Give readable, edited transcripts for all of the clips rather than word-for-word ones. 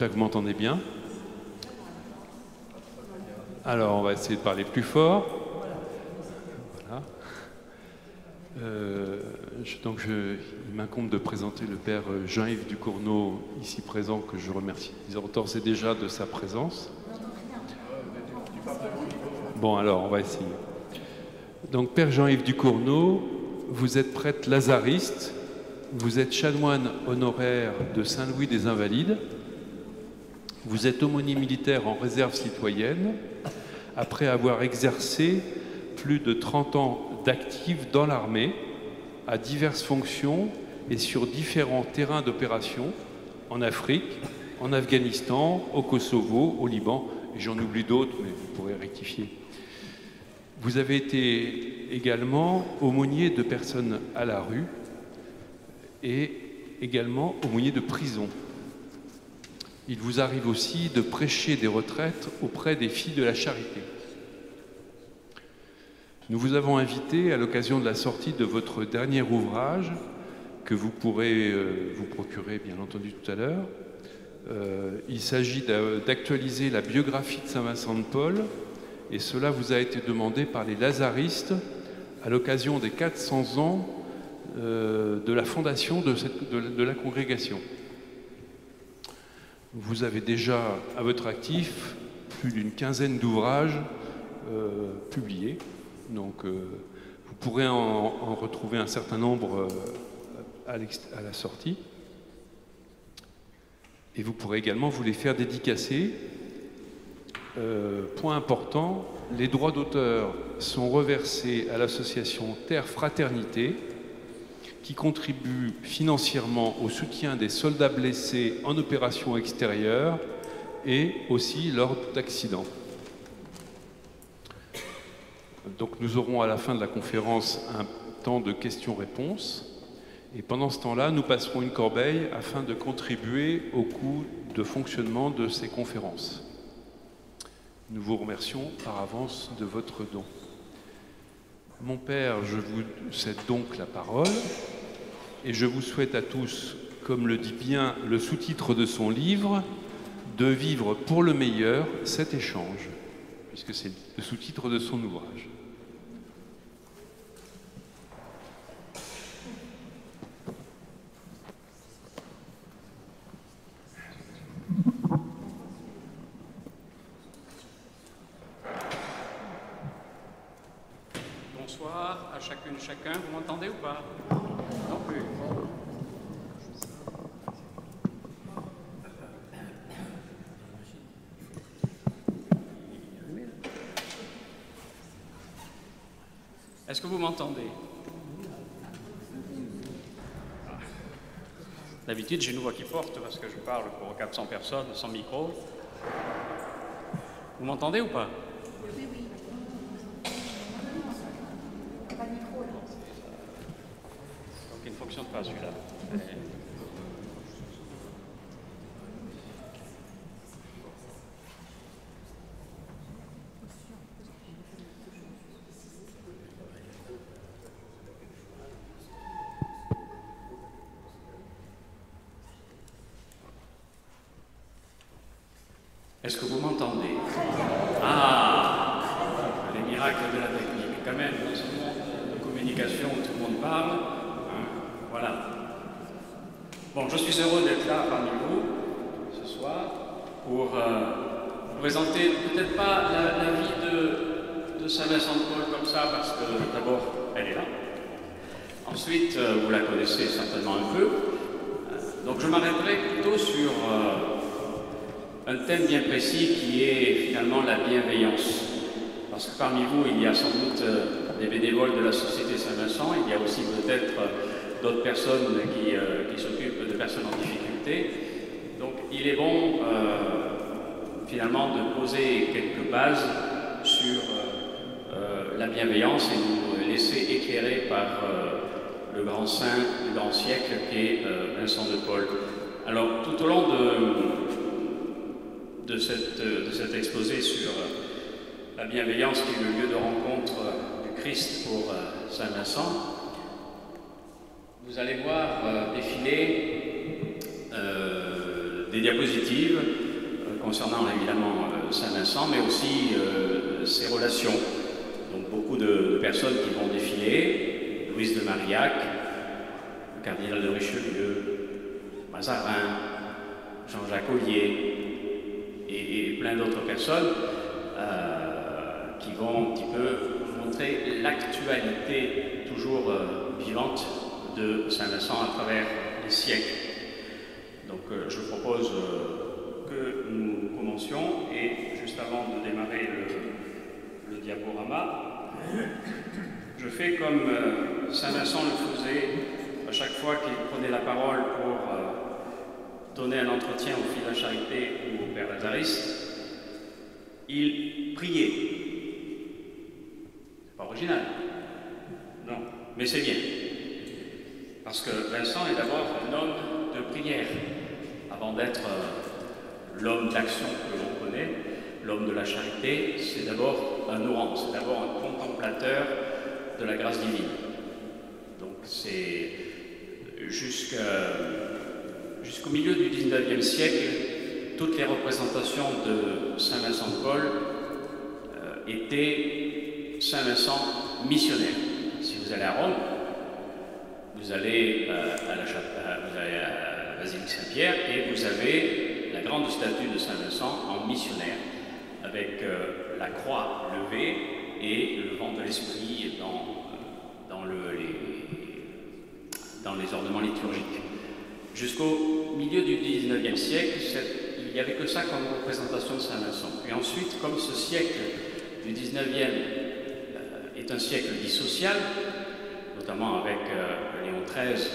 J'espère que vous m'entendez bien. Alors, on va essayer de parler plus fort. Voilà. Il m'incombe de présenter le père Jean-Yves Ducournau, ici présent, que je remercie d'ores et déjà de sa présence. Bon, alors, on va essayer. Donc, père Jean-Yves Ducournau, vous êtes prêtre lazariste, vous êtes chanoine honoraire de Saint-Louis des Invalides, vous êtes aumônier militaire en réserve citoyenne, après avoir exercé plus de 30 ans d'actif dans l'armée, à diverses fonctions et sur différents terrains d'opération, en Afrique, en Afghanistan, au Kosovo, au Liban, et j'en oublie d'autres, mais vous pourrez rectifier. Vous avez été également aumônier de personnes à la rue et également aumônier de prison. Il vous arrive aussi de prêcher des retraites auprès des filles de la charité. Nous vous avons invité à l'occasion de la sortie de votre dernier ouvrage, que vous pourrez vous procurer bien entendu tout à l'heure. Il s'agit d'actualiser la biographie de Saint Vincent de Paul, et cela vous a été demandé par les lazaristes à l'occasion des 400 ans de la fondation de la congrégation. Vous avez déjà à votre actif plus d'une quinzaine d'ouvrages publiés. Donc vous pourrez en retrouver un certain nombre à la sortie. Et vous pourrez également vous les faire dédicacer. Point important, les droits d'auteur sont reversés à l'association Terre Fraternité, qui contribue financièrement au soutien des soldats blessés en opération extérieure et aussi lors d'accidents. Donc nous aurons à la fin de la conférence un temps de questions-réponses, et pendant ce temps-là, nous passerons une corbeille afin de contribuer au coût de fonctionnement de ces conférences. Nous vous remercions par avance de votre don. Mon père, je vous cède donc la parole, et je vous souhaite à tous, comme le dit bien le sous-titre de son livre, de vivre pour le meilleur cet échange, puisque c'est le sous-titre de son ouvrage. Bonsoir à chacune, chacun. Vous m'entendez ou pas? Non plus. Est-ce que vous m'entendez? D'habitude, j'ai une voix qui porte parce que je parle pour 400 personnes sans micro. Vous m'entendez ou pas? Oui, oui. Pas de micro, là. Donc il ne fonctionne pas celui-là. Est-ce que vous m'entendez? Ah, les miracles de la technique. Quand même, dans ce monde de communication où tout le monde parle, hein, voilà. Bon, je suis heureux d'être là parmi vous ce soir pour vous présenter peut-être pas la vie de Saint Vincent de Paul comme ça, parce que d'abord, elle est là. Ensuite, vous la connaissez certainement un peu. Donc je m'arrêterai plutôt sur un thème bien précis qui est finalement la bienveillance. Parce que parmi vous, il y a sans doute des bénévoles de la Société Saint-Vincent, il y a aussi peut-être d'autres personnes qui s'occupent de personnes en difficulté. Donc il est bon finalement de poser quelques bases sur la bienveillance et nous laisser éclairer par le grand saint du grand siècle qui est Vincent de Paul. Alors tout au long de cet exposé sur la bienveillance qui est le lieu de rencontre du Christ pour Saint Vincent, vous allez voir défiler des diapositives concernant évidemment Saint-Vincent, mais aussi ses relations. Donc beaucoup de personnes qui vont défiler, Louise de Marillac, le cardinal de Richelieu, Mazarin, Jean-Jacques Ollier et plein d'autres personnes qui vont un petit peu montrer l'actualité toujours vivante de Saint-Vincent à travers les siècles. Donc je propose que nous commencions et juste avant de démarrer le diaporama, je fais comme Saint-Vincent le faisait à chaque fois qu'il prenait la parole pour donner un entretien aux filles de la charité ou au père Lazariste. Il priait. C'est pas original, non, mais c'est bien. Parce que Vincent est d'abord un homme de prière, avant d'être l'homme d'action que l'on connaît, l'homme de la charité, c'est d'abord un orant, c'est d'abord un contemplateur de la grâce divine. Donc c'est jusqu'au milieu du XIXe siècle, toutes les représentations de Saint Vincent de Paul étaient Saint Vincent missionnaire. Si vous allez à Rome, vous allez à la basilique Saint-Pierre et vous avez la grande statue de Saint Vincent en missionnaire, avec la croix levée et le vent de l'esprit dans les ornements liturgiques. Jusqu'au milieu du XIXe siècle, il n'y avait que ça comme représentation de Saint Vincent. Puis ensuite, comme ce siècle du XIXe est un siècle dit social, notamment avec Léon XIII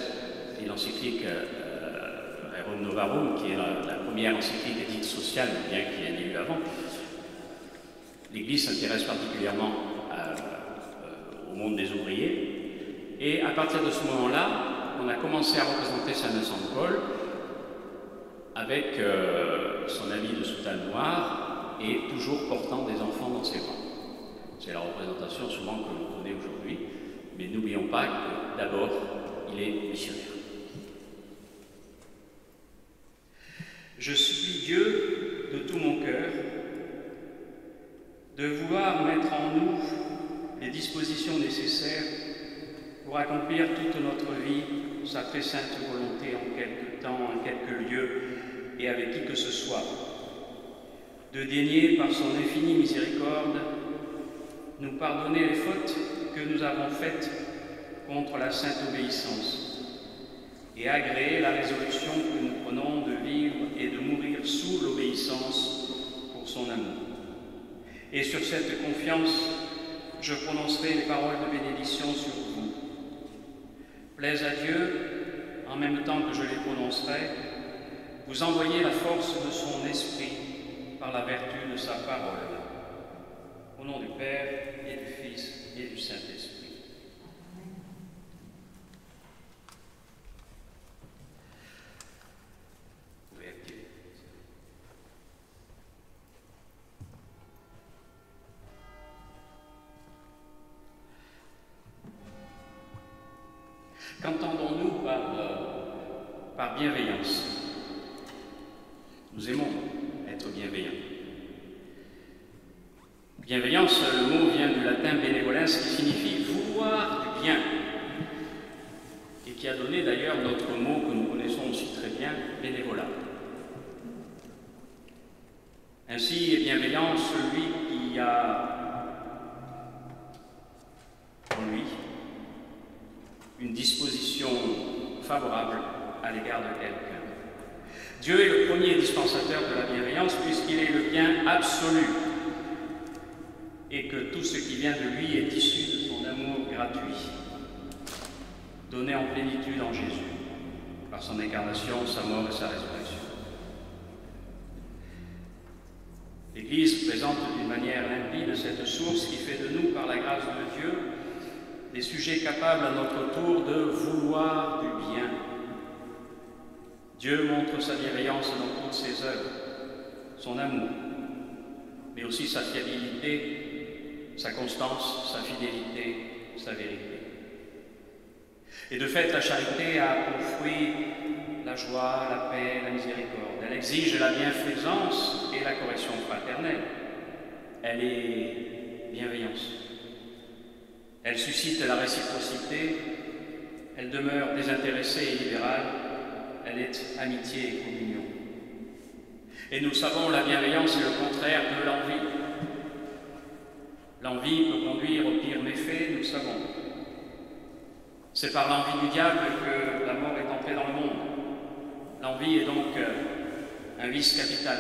et l'encyclique Rerum Novarum, qui est la première encyclique dite sociale, bien qu'il y en ait eu avant, l'Église s'intéresse particulièrement au monde des ouvriers. Et à partir de ce moment-là, on a commencé à représenter Saint Vincent de Paul avec son habit de soutane noire et toujours portant des enfants dans ses bras. C'est la représentation souvent que l'on connaît aujourd'hui, mais n'oublions pas que d'abord, il est missionnaire. Je supplie Dieu de tout mon cœur de vouloir mettre en nous les dispositions nécessaires pour accomplir toute notre vie sa très sainte volonté en quelque temps, en quelques lieux et avec qui que ce soit, de daigner par son infinie miséricorde nous pardonner les fautes que nous avons faites contre la sainte obéissance et agréer la résolution que nous prenons de vivre et de mourir sous l'obéissance pour son amour. Et sur cette confiance, je prononcerai les paroles de bénédiction sur vous. Plaise à Dieu, en même temps que je les prononcerai, vous envoyez la force de son esprit par la vertu de sa parole. Au nom du Père et du Fils et du Saint-Esprit. Qu'entendons-nous par bienveillance? Nous aimons être bienveillants. Bienveillance, le mot vient du latin benevolens qui signifie vouloir du bien et qui a donné d'ailleurs notre mot que nous connaissons aussi très bien, bénévolat. Ainsi est bienveillant celui qui a en lui une disposition favorable à l'égard de quelqu'un. Dieu est le premier dispensateur de la bienveillance puisqu'il est le bien absolu et que tout ce qui vient de lui est issu de son amour gratuit, donné en plénitude en Jésus, par son incarnation, sa mort et sa résurrection. L'Église présente d'une manière limpide cette source qui fait de nous, par la grâce de Dieu, des sujets capables à notre tour de vouloir du bien. Dieu montre sa bienveillance dans toutes ses œuvres, son amour, mais aussi sa fiabilité, sa constance, sa fidélité, sa vérité. Et de fait, la charité a pour fruit la joie, la paix, la miséricorde. Elle exige la bienfaisance et la correction fraternelle. Elle est bienveillance. Elle suscite la réciprocité. Elle demeure désintéressée et libérale. Elle est amitié et communion. Et nous savons, la bienveillance est le contraire de l'envie. L'envie peut conduire au pire méfait, nous le savons. C'est par l'envie du diable que la mort est entrée dans le monde. L'envie est donc un vice capital.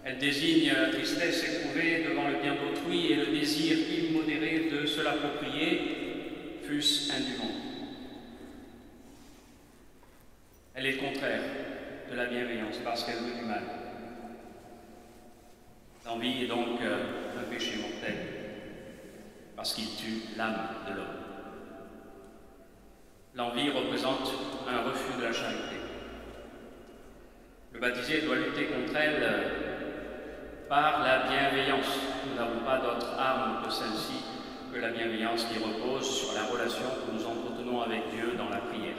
Elle désigne la tristesse éprouvée devant le bien d'autrui et le désir immodéré de se l'approprier, fût-ce indûment. Elle est le contraire de la bienveillance parce qu'elle veut du mal. L'envie est donc un péché mortel parce qu'il tue l'âme de l'homme. L'envie représente un refus de la charité. Le baptisé doit lutter contre elle par la bienveillance. Nous n'avons pas d'autre arme que celle-ci, que la bienveillance qui repose sur la relation que nous entretenons avec Dieu dans la prière.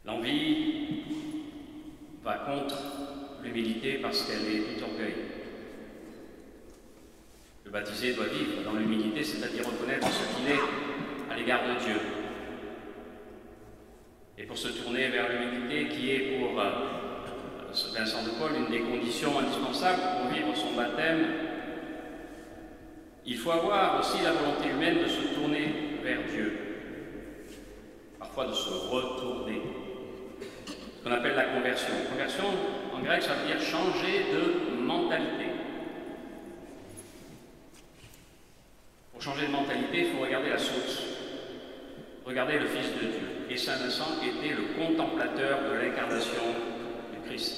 L'envie va contre l'humilité parce qu'elle est tout orgueil. Le baptisé doit vivre dans l'humilité, c'est-à-dire reconnaître ce qu'il est à l'égard de Dieu. Et pour se tourner vers l'humilité qui est pour Vincent de Paul une des conditions indispensables pour vivre son baptême, il faut avoir aussi la volonté humaine de se tourner vers Dieu, parfois de se retourner. Ce qu'on appelle la conversion. Conversion, en grec, ça veut dire changer de mentalité. Pour changer de mentalité, il faut regarder la source, regarder le Fils de Dieu. Et Saint Vincent était le contemplateur de l'incarnation du Christ.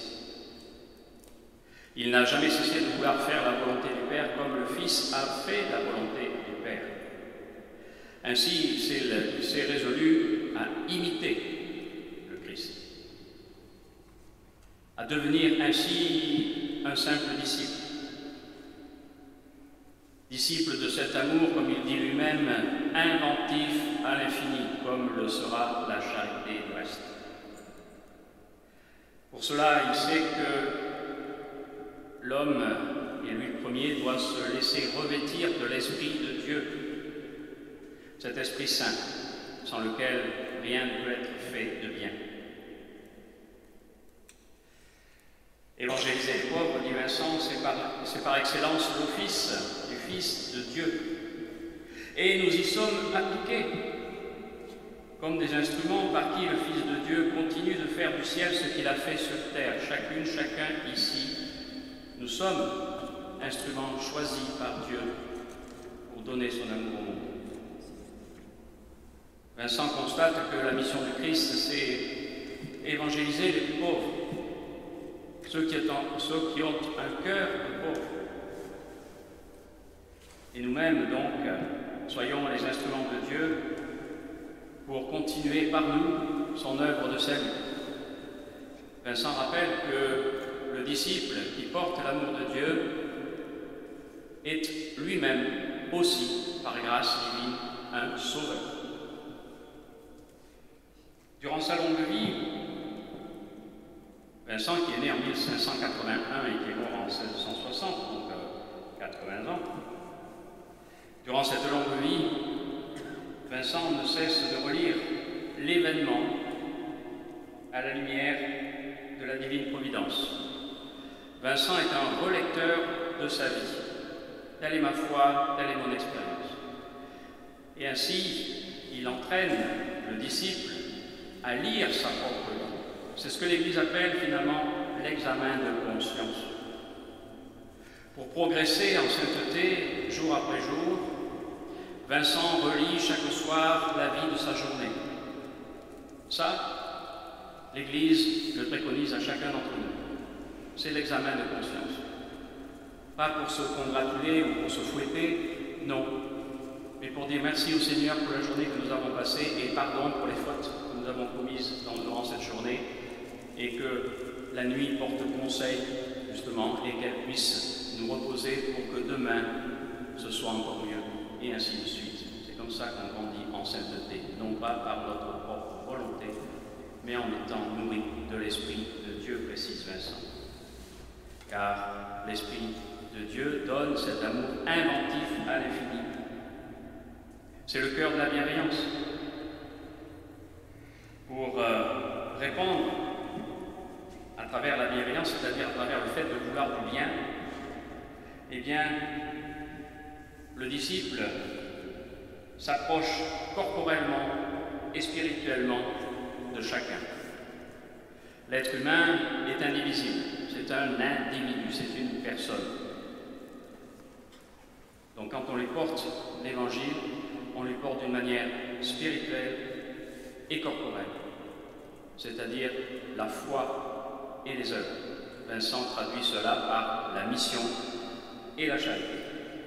Il n'a jamais cessé de vouloir faire la volonté du Père comme le Fils a fait la volonté du Père. Ainsi, il s'est résolu à imiter le Christ, à devenir ainsi un simple disciple. Disciple de cet amour, comme il dit lui-même, inventif à l'infini, comme le sera la charité du reste. Pour cela, il sait que l'homme, et lui le premier, doit se laisser revêtir de l'Esprit de Dieu, cet Esprit Saint, sans lequel rien ne peut être fait de bien. Évangéliser les pauvres, dit Vincent, c'est par excellence l'office du Fils de Dieu. Et nous y sommes appliqués, comme des instruments par qui le Fils de Dieu continue de faire du ciel ce qu'il a fait sur terre. Chacune, chacun ici, nous sommes instruments choisis par Dieu pour donner son amour au monde. Vincent constate que la mission du Christ, c'est évangéliser les plus pauvres, ceux qui ont un cœur de pauvre. Et nous-mêmes, donc, soyons les instruments de Dieu pour continuer par nous son œuvre de salut. Vincent rappelle que le disciple qui porte l'amour de Dieu est lui-même aussi, par grâce divine, un sauveur. Durant sa longue vie, Vincent, qui est né en 1581 et qui est mort en 1660, donc 80 ans, durant cette longue vie, Vincent ne cesse de relire l'événement à la lumière de la divine providence. Vincent est un relecteur de sa vie. Telle est ma foi, telle est mon expérience. Et ainsi, il entraîne le disciple à lire sa propre vie. C'est ce que l'Église appelle finalement l'examen de conscience. Pour progresser en sainteté, jour après jour, Vincent relit chaque soir la vie de sa journée. Ça, l'Église le préconise à chacun d'entre nous. C'est l'examen de conscience. Pas pour se congratuler ou pour se fouetter, non, mais pour dire merci au Seigneur pour la journée que nous avons passée et pardon pour les fautes que nous avons commises durant cette journée, et que la nuit porte conseil, justement, et qu'elle puisse nous reposer pour que demain, ce soit encore mieux, et ainsi de suite. C'est comme ça qu'on grandit en sainteté, non pas par notre propre volonté, mais en étant nourris de l'Esprit de Dieu, précise Vincent. Car l'Esprit de Dieu donne cet amour inventif à l'infini. C'est le cœur de la bienveillance. Pour répondre à travers la bienveillance, c'est-à-dire à travers le fait de vouloir du bien, eh bien, le disciple s'approche corporellement et spirituellement de chacun. L'être humain est indivisible, c'est un individu, c'est une personne. Donc quand on lui porte l'Évangile, on lui porte d'une manière spirituelle et corporelle, c'est-à-dire la foi et les œuvres. Vincent traduit cela par la mission et la charité.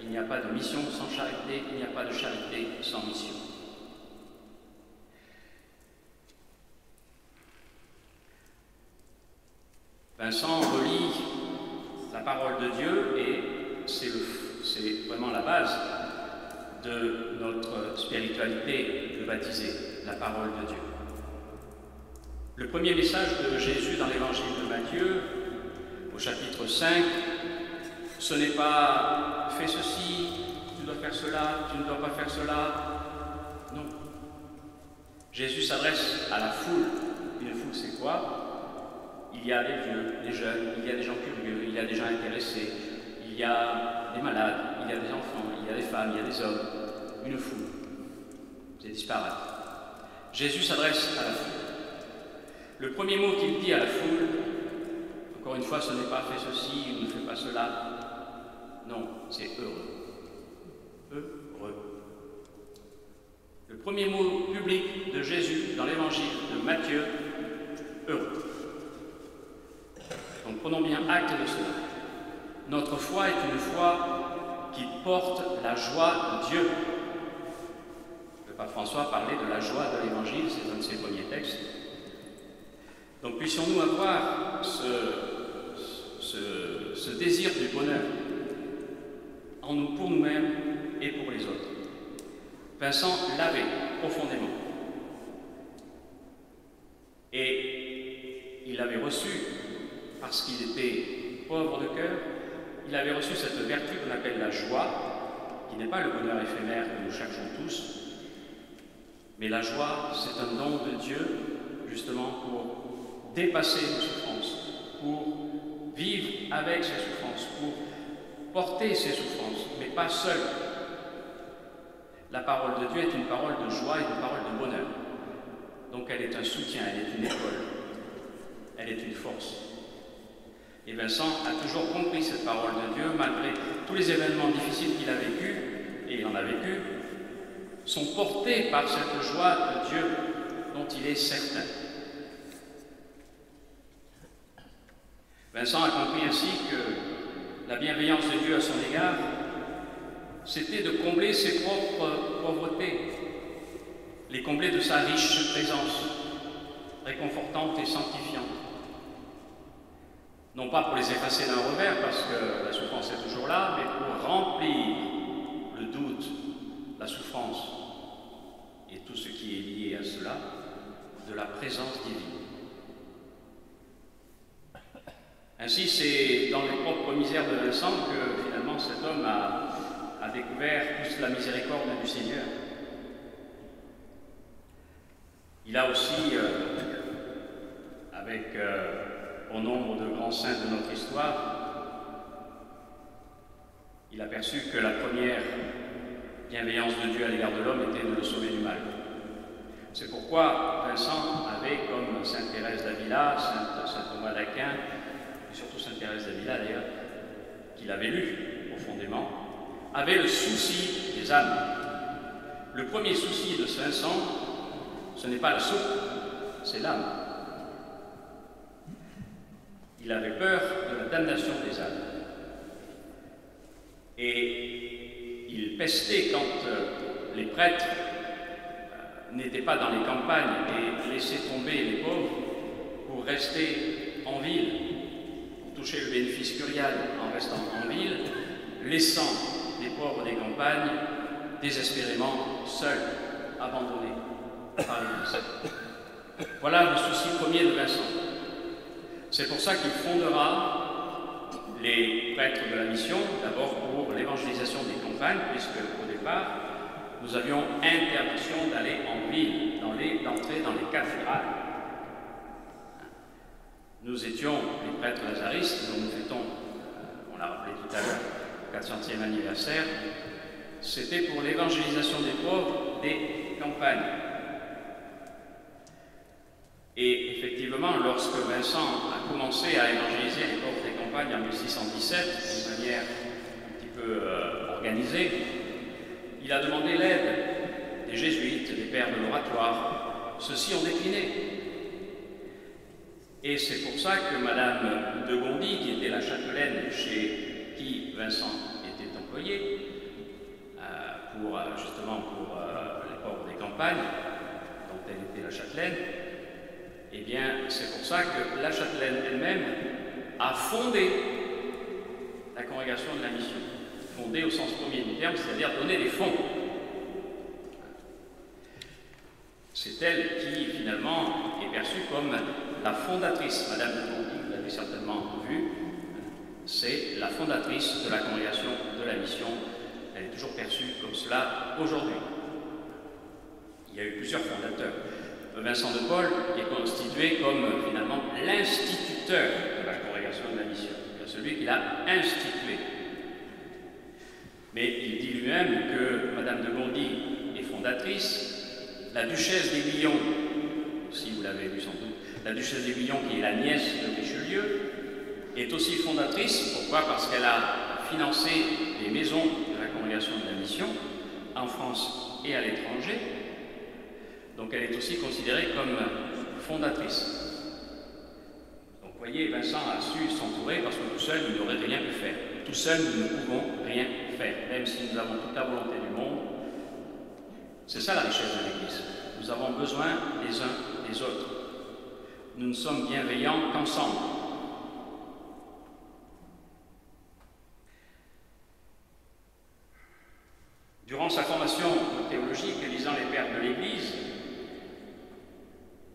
Il n'y a pas de mission sans charité, il n'y a pas de charité sans mission. Vincent relie la parole de Dieu et c'est vraiment la base de notre spiritualité de baptisé, la parole de Dieu. Le premier message de Jésus dans l'évangile de Matthieu, au chapitre 5, ce n'est pas « fais ceci, tu dois faire cela, tu ne dois pas faire cela ». Non. Jésus s'adresse à la foule. Une foule, c'est quoi? Il y a des vieux, des jeunes, il y a des gens curieux, il y a des gens intéressés, il y a des malades, il y a des enfants, il y a des femmes, il y a des hommes. Une foule. C'est disparate. Jésus s'adresse à la foule. Le premier mot qu'il dit à la foule, encore une fois, ce n'est pas « fais ceci » ou « ne fais pas cela ». Non, c'est « heureux ». Heureux. Le premier mot public de Jésus dans l'évangile de Matthieu, heureux. Donc prenons bien acte de cela. Notre foi est une foi qui porte la joie de Dieu. Le pape François parlait de la joie de l'évangile, c'est un de ses premiers textes. Donc puissions-nous avoir ce désir du bonheur en nous, pour nous-mêmes et pour les autres. Vincent l'avait profondément. Et il avait reçu, parce qu'il était pauvre de cœur, il avait reçu cette vertu qu'on appelle la joie, qui n'est pas le bonheur éphémère que nous cherchons tous, mais la joie, c'est un don de Dieu, justement, pour dépasser nos souffrances, pour vivre avec ces souffrances, pour porter ces souffrances, mais pas seul. La parole de Dieu est une parole de joie et une parole de bonheur. Donc elle est un soutien, elle est une école, elle est une force. Et Vincent a toujours compris cette parole de Dieu, malgré tous les événements difficiles qu'il a vécus, et il en a vécu, sont portés par cette joie de Dieu dont il est certain. Vincent a compris ainsi que la bienveillance de Dieu à son égard, c'était de combler ses propres pauvretés, les combler de sa riche présence, réconfortante et sanctifiante. Non pas pour les effacer d'un revers, parce que la souffrance est toujours là, mais pour remplir le doute, la souffrance et tout ce qui est lié à cela, de la présence divine. Ainsi, c'est dans les propres misères de Vincent que finalement cet homme a découvert toute la miséricorde du Seigneur. Il a aussi, avec au nombre de grands saints de notre histoire, il a perçu que la première bienveillance de Dieu à l'égard de l'homme était de le sauver du mal. C'est pourquoi Vincent avait, comme Sainte Thérèse d'Avila, Saint Thomas d'Aquin, et surtout Sainte Thérèse d'Avila d'ailleurs, qu'il avait lu profondément, avait le souci des âmes. Le premier souci de Vincent, ce n'est pas la soupe, c'est l'âme. Il avait peur de la damnation des âmes. Et il pestait quand les prêtres n'étaient pas dans les campagnes et laissaient tomber les pauvres pour rester en ville, pour toucher le bénéfice curial en restant en ville, laissant les pauvres des campagnes désespérément seuls, abandonnés par l'Église. Voilà le souci premier de Vincent. C'est pour ça qu'il fondera les prêtres de la mission, d'abord pour l'évangélisation des campagnes, puisque au départ, nous avions interdiction d'aller en ville, d'entrer dans les cathédrales. Nous étions les prêtres lazaristes, dont nous fêtons, on l'a rappelé tout à l'heure, le 400e anniversaire. C'était pour l'évangélisation des pauvres des campagnes. Et effectivement, lorsque Vincent a commencé à évangéliser les pauvres des campagnes en 1617, d'une manière un petit peu organisée, il a demandé l'aide des jésuites, des pères de l'oratoire. Ceux-ci ont décliné. Et c'est pour ça que Madame de Gondi, qui était la châtelaine chez qui Vincent était employé, justement pour les pauvres des campagnes, dont elle était la châtelaine, eh bien, c'est pour ça que la châtelaine elle-même a fondé la congrégation de la mission. Fondé au sens premier du terme, c'est-à-dire donner des fonds. C'est elle qui, finalement, est perçue comme la fondatrice. Madame de Gondi, vous l'avez certainement vu, c'est la fondatrice de la congrégation de la mission. Elle est toujours perçue comme cela aujourd'hui. Il y a eu plusieurs fondateurs. Vincent de Paul est constitué comme, finalement, l'instituteur de la congrégation de la mission. C'est celui qui l'a institué. Mais il dit lui-même que Madame de Gondi est fondatrice. La duchesse d'Aiguillon, si vous l'avez vu sans doute, la duchesse d'Aiguillon, qui est la nièce de Richelieu, est aussi fondatrice. Pourquoi? Parce qu'elle a financé les maisons de la congrégation de la mission en France et à l'étranger. Donc elle est aussi considérée comme fondatrice. Donc vous voyez, Vincent a su s'entourer parce que tout seul, il n'aurait rien pu faire. Tout seul, nous ne pouvons rien faire, même si nous avons toute la volonté du monde. C'est ça la richesse de l'Église. Nous avons besoin les uns des autres. Nous ne sommes bienveillants qu'ensemble. Durant sa formation théologique, lisant les pères de l'Église,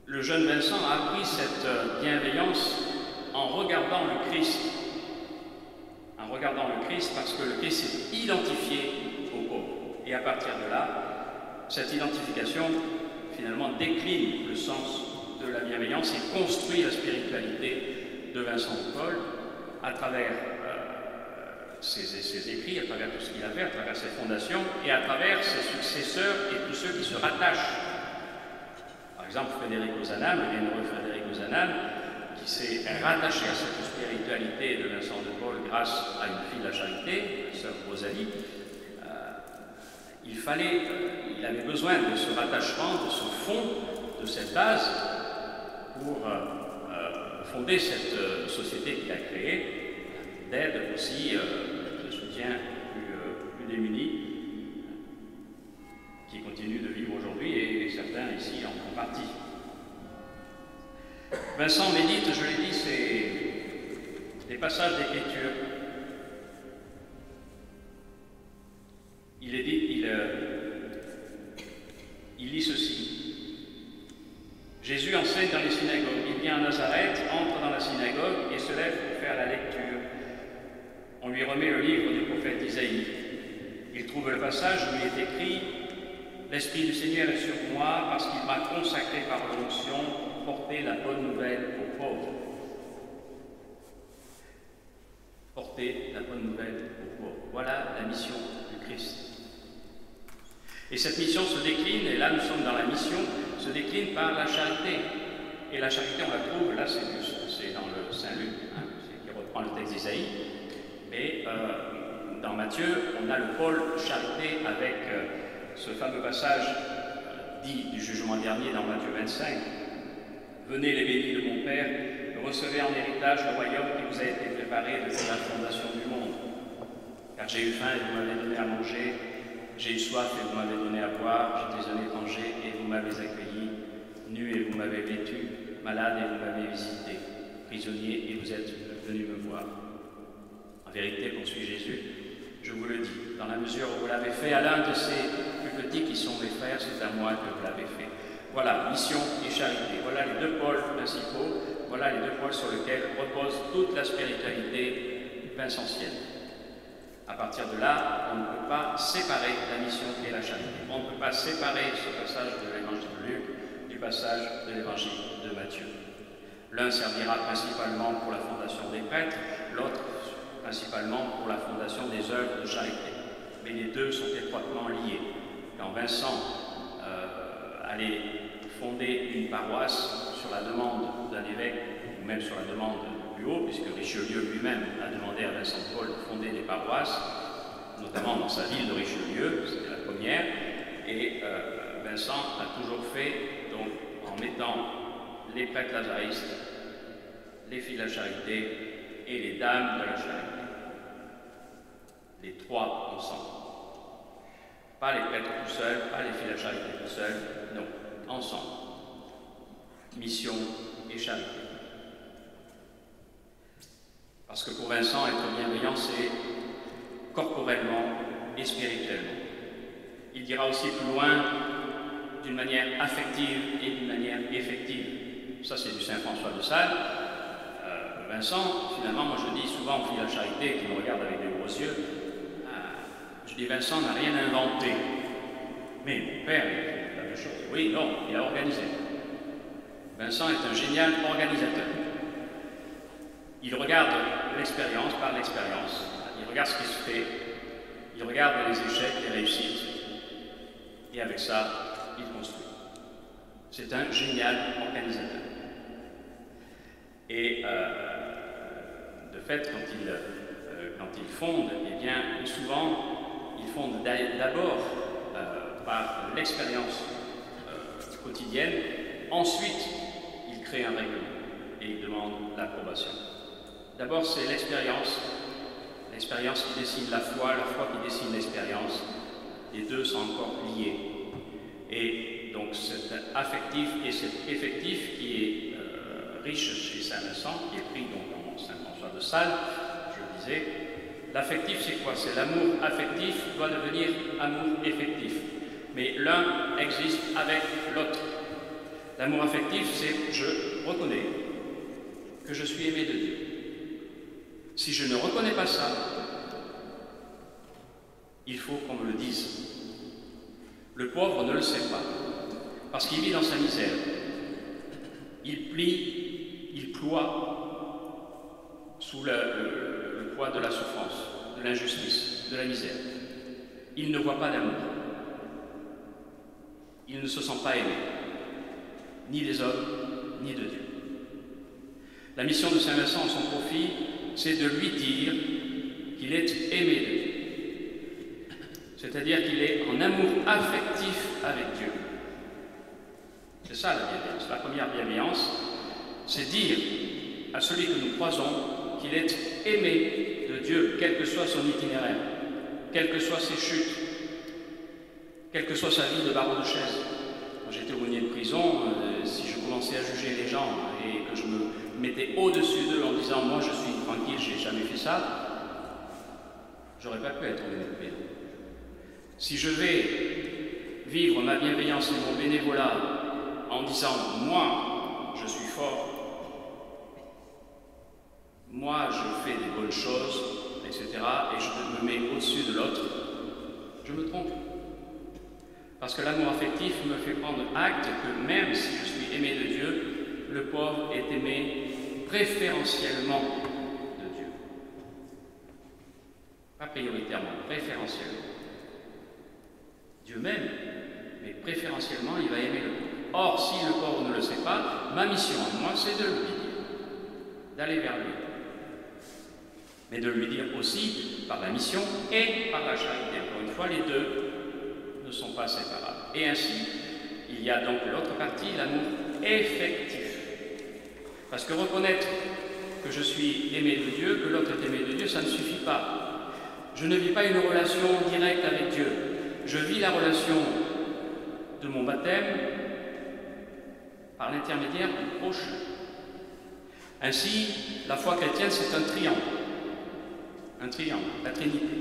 le jeune Vincent a appris cette bienveillance en regardant le Christ. En regardant le Christ, parce que le Christ s'est identifié aux pauvres. Et à partir de là, cette identification, finalement, décline le sens de la bienveillance et construit la spiritualité de Vincent de Paul à travers ses écrits, à travers tout ce qu'il a fait, à travers ses fondations et à travers ses successeurs et tous ceux qui se rattachent. Par exemple, Frédéric Ozanam, le bienheureux Frédéric Ozanam, qui s'est rattaché à cette spiritualité de Vincent de Paul grâce à une fille de la charité, la sœur Rosalie. Il avait besoin de ce rattachement, de ce fond, de cette base pour fonder cette société qu'il a créée, d'aide aussi, de soutien plus démunis, qui continue de vivre aujourd'hui et certains ici en font partie. Vincent médite, je l'ai dit, c'est des passages d'écriture. Il lit ceci. Jésus enseigne dans les synagogues. Il vient à Nazareth, entre dans la synagogue et se lève pour faire la lecture. On lui remet le livre du prophète Isaïe. Il trouve le passage où il est écrit « L'Esprit du Seigneur est sur moi parce qu'il m'a consacré par l'onction pour porter la bonne nouvelle aux pauvres. » Porter la bonne nouvelle aux pauvres. Voilà la mission du Christ. Et cette mission se décline, et là nous sommes dans la mission, se décline par la charité. Et la charité, on la trouve, là c'est dans le Saint-Luc, qui reprend le texte d'Isaïe. Mais dans Matthieu, on a le pôle charité avec ce fameux passage dit du jugement dernier dans Matthieu 25. « Venez les bénis de mon Père, recevez en héritage le royaume qui vous a été préparé depuis la fondation du monde. Car j'ai eu faim et vous m'avez donné à manger, j'ai eu soif et vous m'avez donné à boire, j'étais un étranger et vous m'avez accueilli, nu et vous m'avez vêtu, malade et vous m'avez visité, prisonnier et vous êtes venu me voir. En vérité, poursuit Jésus, je vous le dis, dans la mesure où vous l'avez fait à l'un de ces plus petits qui sont mes frères, c'est à moi que vous l'avez fait. » Voilà, mission et charité. Voilà les deux pôles principaux, voilà les deux pôles sur lesquels repose toute la spiritualité vincentienne. À partir de là, on ne peut pas séparer la mission et la charité. On ne peut pas séparer ce passage de l'évangile de Luc du passage de l'évangile de Matthieu. L'un servira principalement pour la fondation des prêtres, l'autre principalement pour la fondation des œuvres de charité. Mais les deux sont étroitement liés. Quand Vincent allait fonder une paroisse sur la demande d'un évêque, ou même sur la demande du plus haut, puisque Richelieu lui-même a demandé à Vincent de Paul de fonder des paroisses, notamment dans sa ville de Richelieu, c'était la première, et Vincent a toujours fait, donc, en mettant les prêtres lazaristes, les filles de la charité et les dames de la charité. Les trois ensemble. Pas les prêtres tout seuls, pas les filles de la charité tout seuls, non, ensemble. Mission et charité. Parce que pour Vincent, être bienveillant, c'est corporellement et spirituellement. Il dira aussi plus loin, d'une manière affective et d'une manière effective. Ça, c'est du Saint François de Sales. Vincent, finalement, moi je dis souvent aux filles de la charité qui me regardent avec des gros yeux, je dis Vincent n'a rien inventé. Mais mon père, il fait la même chose. Oui, non, il a organisé. Vincent est un génial organisateur. Il regarde l'expérience par l'expérience. Il regarde ce qui se fait. Il regarde les échecs, les réussites. Et avec ça, il construit. C'est un génial organisateur. Et de fait, quand il fonde, eh bien, souvent, il fonde d'abord par l'expérience quotidienne, ensuite, il crée un règlement et il demande l'approbation. D'abord, c'est l'expérience qui dessine la foi qui dessine l'expérience. Les deux sont encore liés. Et donc, cet affectif et cet effectif qui est riche chez Saint Vincent, qui est pris donc en Saint François de Sales, je le disais. L'affectif, c'est quoi? C'est l'amour affectif doit devenir amour effectif. Mais l'un existe avec l'autre. L'amour affectif, c'est je reconnais que je suis aimé de Dieu. Si je ne reconnais pas ça, il faut qu'on me le dise. Le pauvre ne le sait pas, parce qu'il vit dans sa misère. Il plie, il ploie sous le poids de la souffrance, de l'injustice, de la misère. Il ne voit pas d'amour. Il ne se sent pas aimé, ni des hommes, ni de Dieu. La mission de Saint Vincent en son profit, c'est de lui dire qu'il est aimé de Dieu. C'est-à-dire qu'il est en amour affectif avec Dieu. C'est ça la bienveillance. La première bienveillance, c'est dire à celui que nous croisons qu'il est aimé de Dieu, quel que soit son itinéraire, quelles que soient ses chutes, quelle que soit sa vie de barreau de chaise. Quand j'étais aumônier de prison, si je commençais à juger les gens et que je me mettais au-dessus d'eux en disant « moi je suis tranquille, j'ai jamais fait ça », j'aurais pas pu être aumônier de prison. Si je vais vivre ma bienveillance et mon bénévolat en disant « moi je suis fort, moi je fais des bonnes choses, etc. et je me mets au-dessus de l'autre », je me trompe. Parce que l'amour affectif me fait prendre acte que même si je suis aimé de Dieu, le pauvre est aimé préférentiellement de Dieu. Pas prioritairement, préférentiellement. Dieu m'aime, mais préférentiellement, il va aimer le pauvre. Or, si le pauvre ne le sait pas, ma mission à moi, c'est de lui dire, d'aller vers lui. Mais de lui dire aussi par la mission et par la charité. Encore une fois, les deux ne sont pas séparables. Et ainsi, il y a donc l'autre partie, l'amour effectif. Parce que reconnaître que je suis aimé de Dieu, que l'autre est aimé de Dieu, ça ne suffit pas. Je ne vis pas une relation directe avec Dieu. Je vis la relation de mon baptême par l'intermédiaire du prochain. Ainsi, la foi chrétienne, c'est un triangle. Un triangle, la Trinité.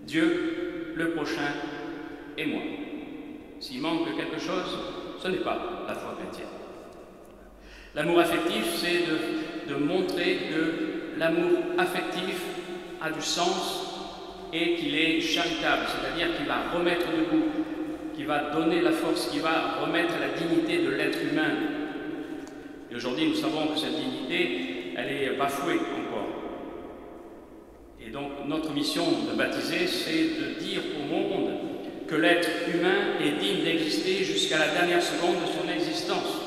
Dieu, le prochain et moi. S'il manque quelque chose, Ce n'est pas la foi chrétienne. L'amour affectif, c'est de montrer que l'amour affectif a du sens et qu'il est charitable, c'est-à-dire qu'il va remettre debout, qui va donner la force, qui va remettre la dignité de l'être humain. Et aujourd'hui, nous savons que cette dignité, elle est bafouée encore. Et donc, notre mission de baptiser, c'est de dire au monde que l'être humain est digne d'exister jusqu'à la dernière seconde de son existence,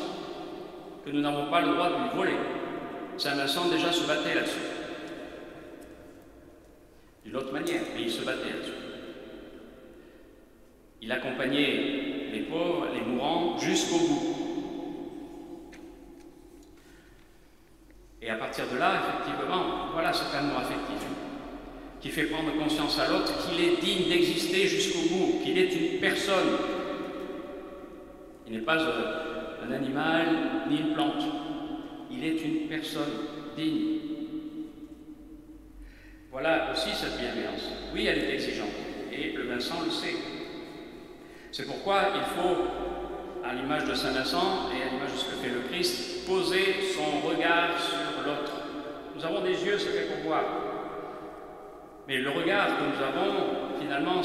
que nous n'avons pas le droit de lui voler. Saint Vincent déjà se battait là-dessus. D'une autre manière, mais il se battait là-dessus. Il accompagnait les pauvres, les mourants, jusqu'au bout. Et à partir de là, effectivement, voilà cet amour affectif qui fait prendre conscience à l'autre qu'il est digne d'exister jusqu'au bout, qu'il est une personne. Il n'est pas un animal ni une plante. Il est une personne digne. Voilà aussi cette bienveillance. Oui, elle est exigeante, et le Vincent le sait. C'est pourquoi il faut, à l'image de Saint Vincent et à l'image de ce que fait le Christ, poser son regard sur l'autre. Nous avons des yeux, c'est fait pour voir. Mais le regard que nous avons, finalement,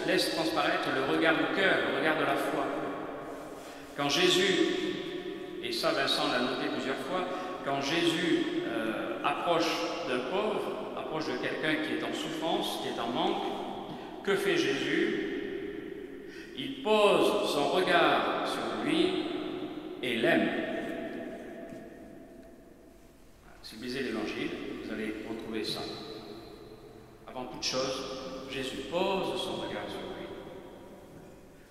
laisse transparaître le regard du cœur, le regard de la foi. Quand Jésus, et ça Vincent l'a noté plusieurs fois, quand Jésus approche d'un pauvre, approche de quelqu'un qui est en souffrance, qui est en manque, que fait Jésus? Il pose son regard sur lui et l'aime. Si vous lisez l'Évangile, vous allez retrouver ça. Avant toute chose, Jésus pose son regard sur lui.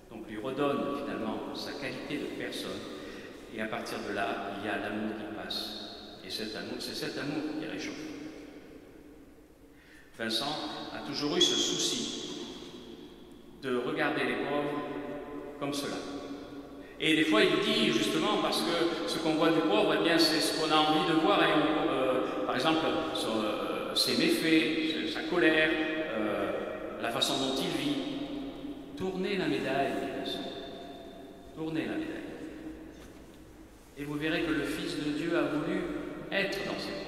Donc lui redonne finalement sa qualité de personne. Et à partir de là, il y a l'amour qui passe. Et c'est cet amour qui réchauffe. Vincent a toujours eu ce souci de regarder les pauvres comme cela. Et des fois, il dit justement, parce que ce qu'on voit du pauvre, eh bien, c'est ce qu'on a envie de voir. Et par exemple, ses méfaits, sa colère, la façon dont il vit. Tournez la médaille, Vincent. Tournez la médaille. Et vous verrez que le Fils de Dieu a voulu être dans ces pauvres.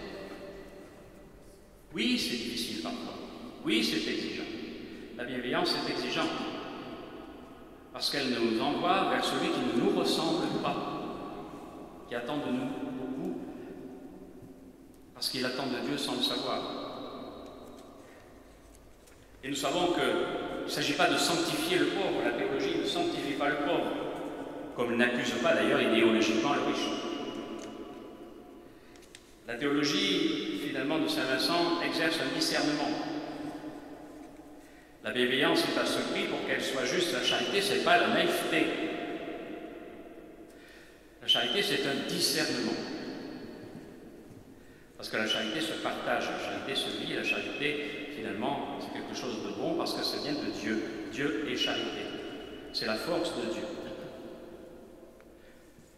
Oui, c'est difficile parfois. Oui, c'est exigeant. La bienveillance est exigeante. Parce qu'elle nous envoie vers celui qui ne nous ressemble pas, qui attend de nous beaucoup, parce qu'il attend de Dieu sans le savoir. Et nous savons qu'il ne s'agit pas de sanctifier le pauvre, la théologie ne sanctifie pas le pauvre, comme n'accuse pas d'ailleurs idéologiquement le riche. La théologie, finalement, de Saint Vincent exerce un discernement. La bienveillance est à ce prix pour qu'elle soit juste. La charité, ce n'est pas la naïveté. La charité, c'est un discernement. Parce que la charité se partage, la charité se vit, la charité, finalement, c'est quelque chose de bon parce que ça vient de Dieu. Dieu est charité. C'est la force de Dieu.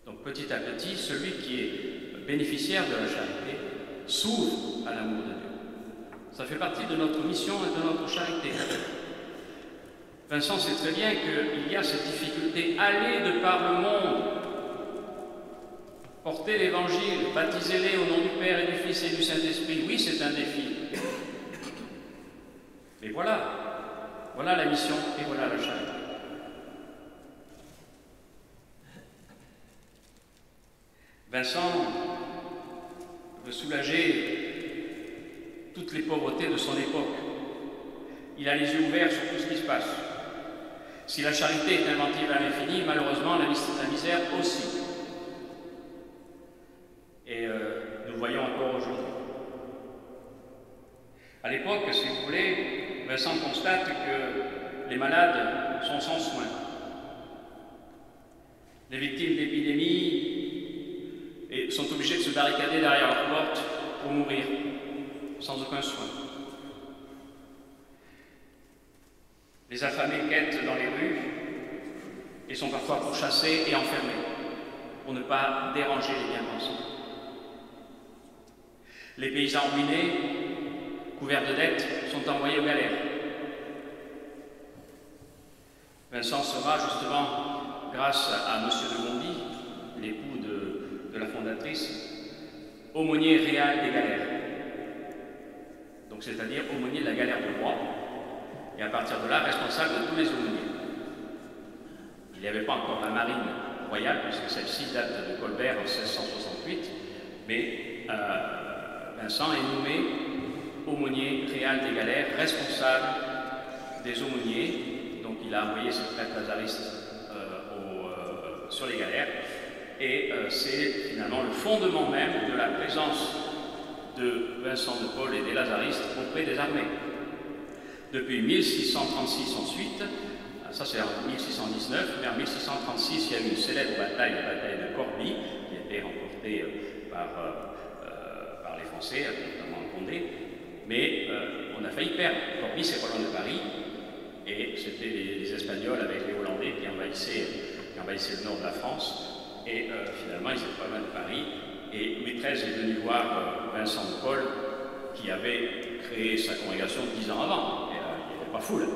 Donc petit à petit, celui qui est bénéficiaire de la charité s'ouvre à l'amour de Dieu. Ça fait partie de notre mission et de notre charité. Vincent sait très bien qu'il y a cette difficulté. Allez de par le monde, portez l'Évangile, baptisez-les au nom du Père et du Fils et du Saint-Esprit. Oui, c'est un défi. Mais voilà la mission et voilà la charité. Vincent veut soulager toutes les pauvretés de son époque. Il a les yeux ouverts sur tout ce qui se passe. Si la charité est inventive à l'infini, malheureusement, la misère aussi. Et nous le voyons encore aujourd'hui. À l'époque, si vous voulez, Vincent constate que les malades sont sans soins. Les victimes d'épidémies sont obligés de se barricader derrière leur porte pour mourir, sans aucun soin. Les affamés quêtent dans les rues et sont parfois pourchassés et enfermés pour ne pas déranger les bien-pensants. Les paysans ruinés, couverts de dettes, sont envoyés aux galères. Vincent sera justement grâce à M. de Bondy, l'époux de la fondatrice, aumônier réal des galères. Donc c'est-à-dire aumônier de la galère de roi, et à partir de là, responsable de tous les aumôniers. Il n'y avait pas encore la marine royale, puisque celle-ci date de Colbert en 1668, mais Vincent est nommé aumônier réal des galères, responsable des aumôniers. Donc il a envoyé ses prêtres lazaristes sur les galères, et c'est finalement le fondement même de la présence de Vincent de Paul et des lazaristes auprès des armées. Depuis 1636 ensuite, ça c'est en 1619, mais en 1636 il y a eu une célèbre bataille, la bataille de Corbie, qui a été remportée par les Français, notamment Condé, mais on a failli perdre. Corbie c'est pas loin de Paris, et c'était les Espagnols avec les Hollandais qui envahissaient le nord de la France, et finalement ils étaient pas loin de Paris, et Louis XIII est venu voir Vincent de Paul, qui avait créé sa congrégation 10 ans avant. Il n'y avait pas foule.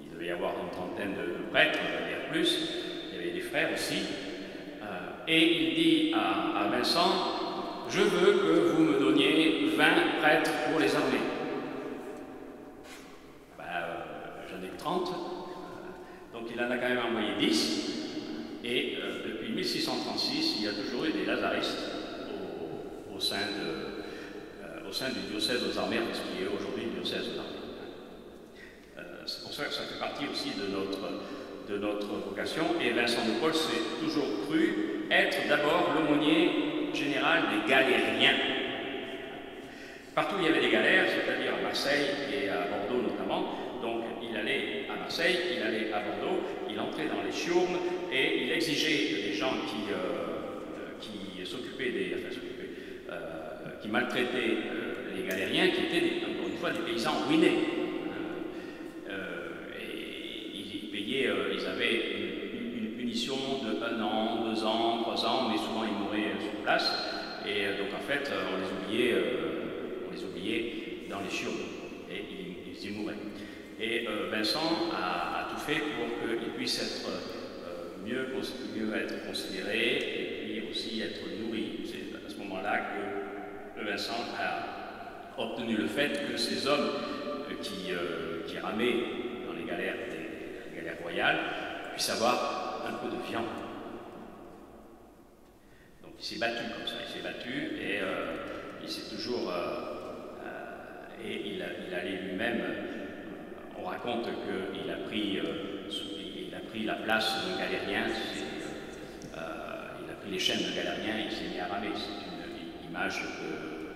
Il devait y avoir une trentaine de prêtres, il plus, il y avait des frères aussi. Et il dit à Vincent, je veux que vous me donniez 20 prêtres pour les armées. J'en ai 30. Donc il en a quand même envoyé 10. Et depuis 1636, il y a toujours eu des lazaristes au sein du diocèse aux armées, qui est aujourd'hui le diocèse aux armées. C'est pour ça que ça fait partie aussi de notre vocation. Et Vincent de Paul s'est toujours cru être d'abord l'aumônier général des galériens. Partout où il y avait des galères, c'est-à-dire à Marseille et à Bordeaux notamment, donc il allait à Marseille, il allait à Bordeaux, il entrait dans les chiourmes et il exigeait des gens qui s'occupaient qui maltraitaient les galériens, qui étaient encore une fois des paysans ruinés. Et ils payaient, ils avaient une punition de 1 an, 2 ans, 3 ans, mais souvent ils mouraient sur place. Et donc en fait, on les oubliait dans les chiourmes et ils y mouraient. Et Vincent a tout fait pour qu'ils puissent être mieux être considérés et puis aussi être nourris. C'est à ce moment-là que Vincent a obtenu le fait que ces hommes qui ramaient dans les galères royales puissent avoir un peu de viande. Donc il s'est battu comme ça, il s'est battu et il s'est toujours... et il allait lui-même... On raconte qu'il a pris la place d'un galérien, il a pris les chaînes d'un galérien et il s'est mis à ramer. C'est une image que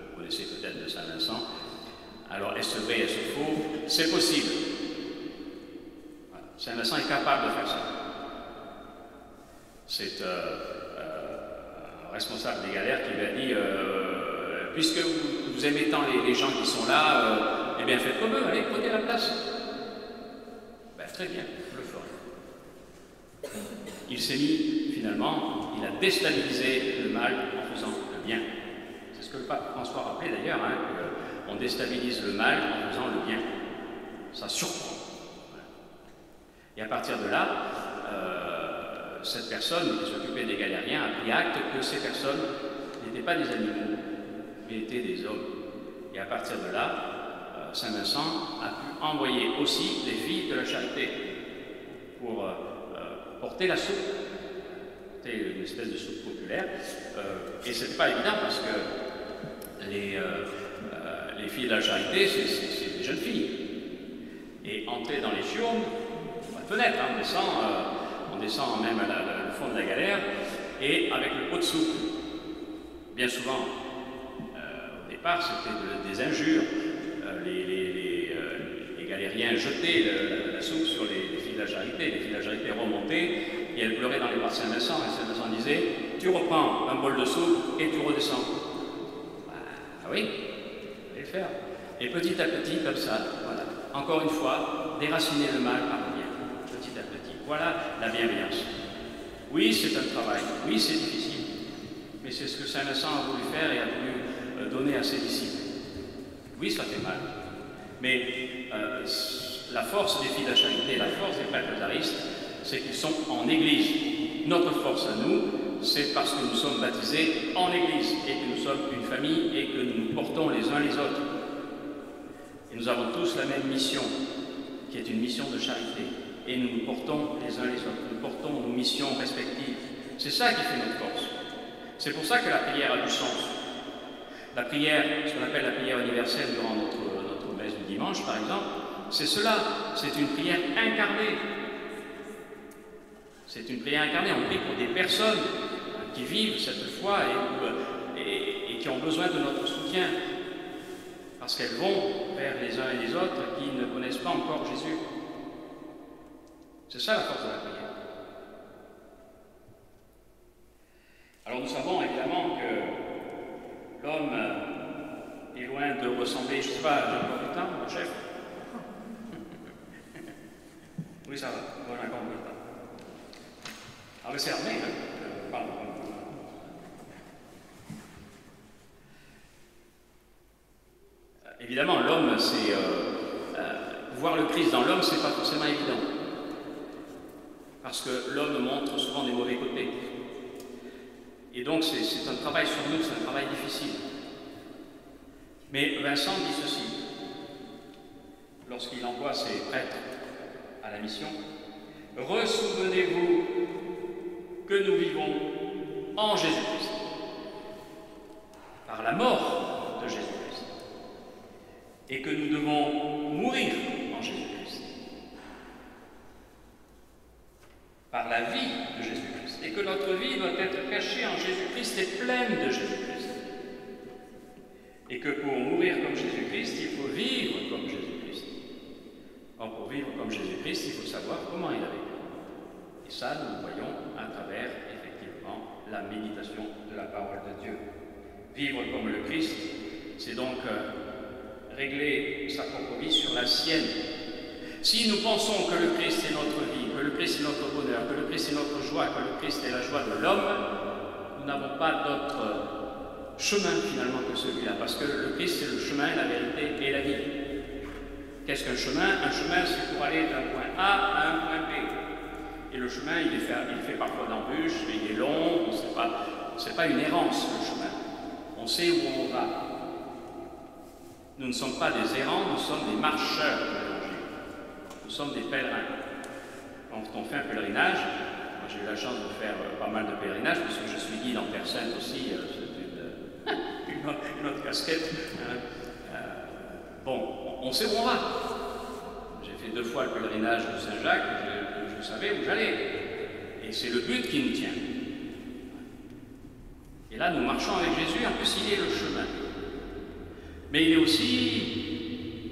vous connaissez peut-être de Saint-Vincent. Alors, est-ce vrai, est-ce faux? C'est possible. Voilà. Saint-Vincent est capable de faire ça. C'est un responsable des galères qui lui a dit puisque vous aimez tant les gens qui sont là, eh bien faites comme eux, allez, prenez la place. Très bien, je le ferai. Il s'est mis, finalement, il a déstabilisé le mal en faisant le bien. C'est ce que le pape François rappelait d'ailleurs, hein, qu'on déstabilise le mal en faisant le bien. Ça surprend. Et à partir de là, cette personne qui s'occupait des galériens a pris acte que ces personnes n'étaient pas des animaux, mais étaient des hommes. Et à partir de là, Saint-Vincent a pu envoyer aussi les filles de la charité pour porter la soupe. C'était une espèce de soupe populaire. Et ce n'était pas évident parce que les filles de la charité, c'est des jeunes filles. Et entrer dans les chiourmes, fenêtre, hein, on descend même au fond de la galère, et avec le pot de soupe. Bien souvent, au départ, c'était des injures. Les galériens jetaient la soupe sur les filles de la charité. Les filles de la charité remontaient et elles pleuraient dans les bras de Saint-Vincent. Et Saint-Vincent disait, tu reprends un bol de soupe et tu redescends. Ah oui, il fallait le faire. Et petit à petit, comme ça, voilà. Encore une fois, déraciner le mal par le bien. Petit à petit. Voilà la bienveillance. Oui, c'est un travail. Oui, c'est difficile. Mais c'est ce que Saint-Vincent a voulu faire et a voulu donner à ses disciples. Oui, ça fait mal. Mais la force des filles de la charité, la force des prêtres lazaristes, c'est qu'ils sont en Église. Notre force à nous, c'est parce que nous sommes baptisés en Église et que nous sommes une famille et que nous nous portons les uns les autres. Et nous avons tous la même mission, qui est une mission de charité. Et nous nous portons les uns les autres, nous portons nos missions respectives. C'est ça qui fait notre force. C'est pour ça que la prière a du sens. La prière, ce qu'on appelle la prière universelle durant notre messe du dimanche, par exemple, c'est cela, c'est une prière incarnée. C'est une prière incarnée, on prie pour des personnes qui vivent cette foi et qui ont besoin de notre soutien, parce qu'elles vont vers les uns et les autres qui ne connaissent pas encore Jésus. C'est ça la force de la prière. Alors nous savons évidemment que l'homme est loin de ressembler, je ne sais pas, j'ai encore du temps, mon chef? Oui, ça va, on a encore du temps. Alors c'est armé, hein? Pardon. Évidemment, l'homme, c'est voir le Christ dans l'homme, c'est pas forcément évident. Parce que l'homme montre souvent des mauvais côtés. Et donc c'est un travail sur nous, c'est un travail difficile. Mais Vincent dit ceci, lorsqu'il envoie ses prêtres à la mission: ressouvenez-vous que nous vivons en Jésus-Christ, par la mort de Jésus-Christ, et que nous devons mourir en Jésus-Christ, par la vie de Jésus-Christ, et que notre vie doit être cachée en Jésus-Christ et pleine de Jésus-Christ, et que pour mourir comme Jésus-Christ, il faut vivre comme Jésus-Christ. Or, pour vivre comme Jésus-Christ, il faut savoir comment il a vécu. Et ça, nous le voyons à travers, effectivement, la méditation de la parole de Dieu. Vivre comme le Christ, c'est donc régler sa propre vie sur la sienne. Si nous pensons que le Christ est notre vie, que le Christ est notre bonheur, que le Christ est notre joie, que le Christ est la joie de l'homme, nous n'avons pas d'autre chemin finalement que celui-là, parce que le Christ c'est le chemin, la vérité et la vie. Qu'est-ce qu'un chemin? Un chemin, c'est pour aller d'un point A à un point B. Et le chemin, il est fait parfois d'embûches, il est long, c'est pas une errance le chemin. On sait où on va. Nous ne sommes pas des errants, nous sommes des marcheurs de l'Évangile. Nous sommes des pèlerins. Quand on fait un pèlerinage, moi j'ai eu la chance de faire pas mal de pèlerinages, parce que je suis guide en Terre Sainte aussi, c'est une autre casquette. Bon, on sait où on va. J'ai fait 2 fois le pèlerinage de Saint-Jacques, je savais où j'allais. Et c'est le but qui nous tient. Et là, nous marchons avec Jésus, en plus il est le chemin. Mais il est aussi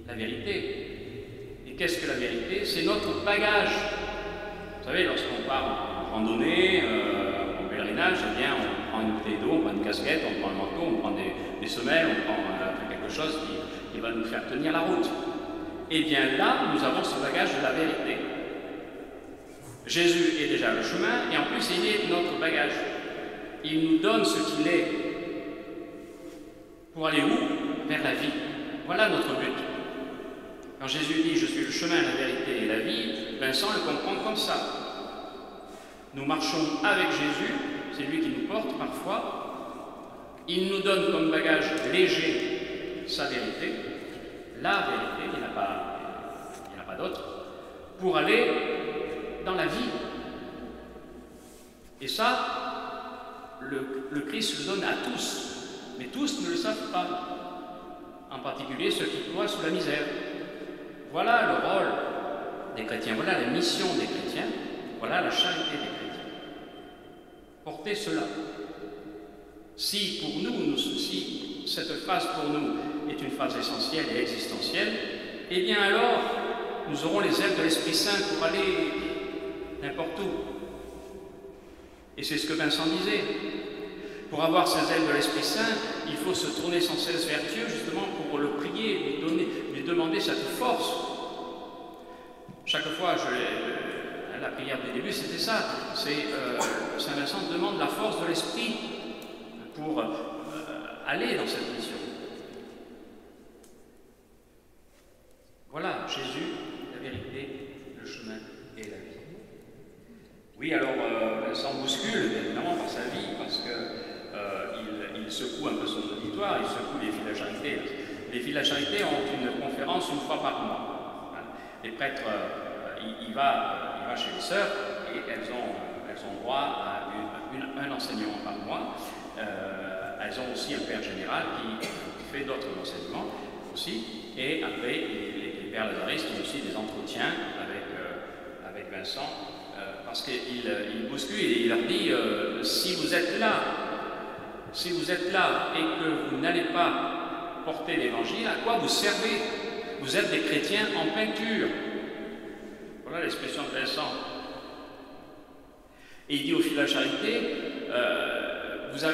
la vérité. Et qu'est-ce que la vérité? C'est notre bagage. Vous savez, lorsqu'on part en randonnée, en pèlerinage, eh bien, on prend une bouteille d'eau, on prend une casquette, on prend un manteau, on prend des semelles, on prend quelque chose qui va nous faire tenir la route. Et bien là, nous avons ce bagage de la vérité. Jésus est déjà le chemin, et en plus, il est notre bagage. Il nous donne ce qu'il est. Pour aller où? Vers la vie. Voilà notre but. Quand Jésus dit « Je suis le chemin, la vérité et la vie », Vincent le comprend comme ça. Nous marchons avec Jésus, c'est lui qui nous porte parfois. Il nous donne comme bagage léger sa vérité, la vérité, il n'y en a pas d'autre, pour aller dans la vie. Et ça, le Christ le donne à tous. Mais tous ne le savent pas, en particulier ceux qui croient sous la misère. Voilà le rôle des chrétiens, voilà la mission des chrétiens, voilà la charité des chrétiens. Portez cela. Si pour nous, si cette phrase pour nous est une phrase essentielle et existentielle, eh bien alors, nous aurons les ailes de l'Esprit Saint pour aller n'importe où. Et c'est ce que Vincent disait. Pour avoir ces ailes de l'Esprit Saint, il faut se tourner sans cesse vers Dieu, justement pour le prier, lui demander cette force. Chaque fois, la prière du début, c'était ça. Saint Vincent demande la force de l'Esprit pour aller dans cette mission. Voilà, Jésus, la vérité, le chemin et la vie. secoue un peu son auditoire, il secoue les filles de la charité. Les filles de la charité ont une conférence une fois par mois. Les prêtres, il va chez les sœurs et elles ont droit à un enseignement par mois. Elles ont aussi un père général qui fait d'autres enseignements aussi. Et après, les pères lazaristes ont aussi des entretiens avec Vincent parce qu'il bouscule et il leur dit si vous êtes là et que vous n'allez pas porter l'évangile, à quoi vous servez? Vous êtes des chrétiens en peinture. Voilà l'expression de Vincent. Et il dit aux filles de la charité, vous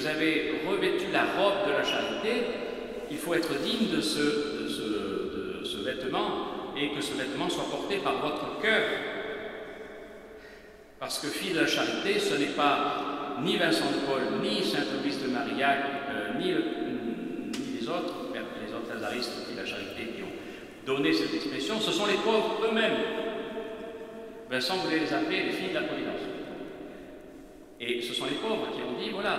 avez revêtu la robe de la charité, il faut être digne de ce vêtement et que ce vêtement soit porté par votre cœur. Parce que fille de la charité, ce n'est pas ni Vincent de Paul, ni Saint-Auguste de Marillac, ni les autres lazaristes de la charité qui ont donné cette expression, ce sont les pauvres eux-mêmes. Vincent voulait les appeler les filles de la Providence. Et ce sont les pauvres qui ont dit, voilà,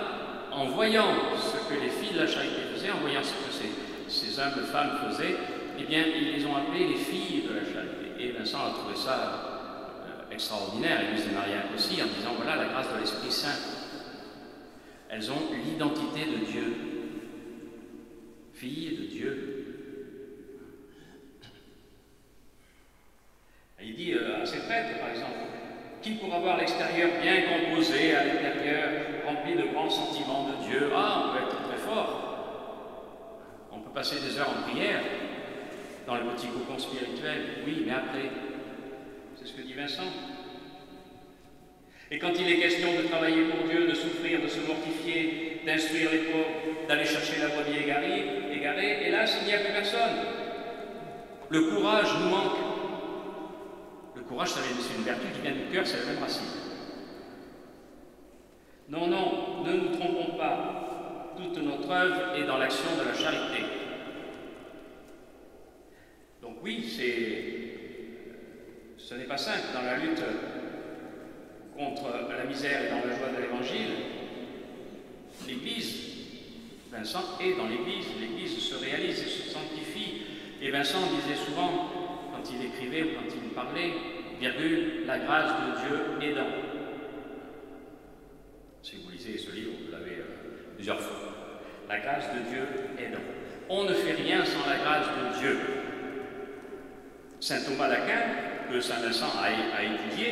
en voyant ce que les filles de la charité faisaient, en voyant ce que ces humbles femmes faisaient, eh bien, ils les ont appelées les filles de la charité. Et Vincent a trouvé ça extraordinaire, et Louise de Marillac aussi, en disant, voilà, la grâce de l'Esprit Saint. Elles ont l'identité de Dieu. Filles de Dieu. Il dit à ses prêtres, par exemple, qui pourra voir l'extérieur bien composé, à l'intérieur rempli de grands sentiments de Dieu? Ah, on peut être très fort. On peut passer des heures en prière dans le petit cocon spirituel. Oui, mais après, c'est ce que dit Vincent. Et quand il est question de travailler pour Dieu, de souffrir, de se mortifier, d'instruire les pauvres, d'aller chercher la brebis égarée, hélas, il n'y a plus personne. Le courage nous manque. Le courage, c'est une vertu qui vient du cœur, c'est la même racine. Non, non, ne nous trompons pas. Toute notre œuvre est dans l'action de la charité. Donc oui, ce n'est pas simple dans la lutte contre la misère et dans la joie de l'Évangile. L'Église, Vincent est dans l'Église, l'Église se réalise et se sanctifie. Et Vincent disait souvent, quand il écrivait ou quand il parlait, virgule, la grâce de Dieu aidant. Si vous lisez ce livre, vous l'avez plusieurs fois. La grâce de Dieu aidant. On ne fait rien sans la grâce de Dieu. Saint Thomas d'Aquin, que Saint Vincent a étudié,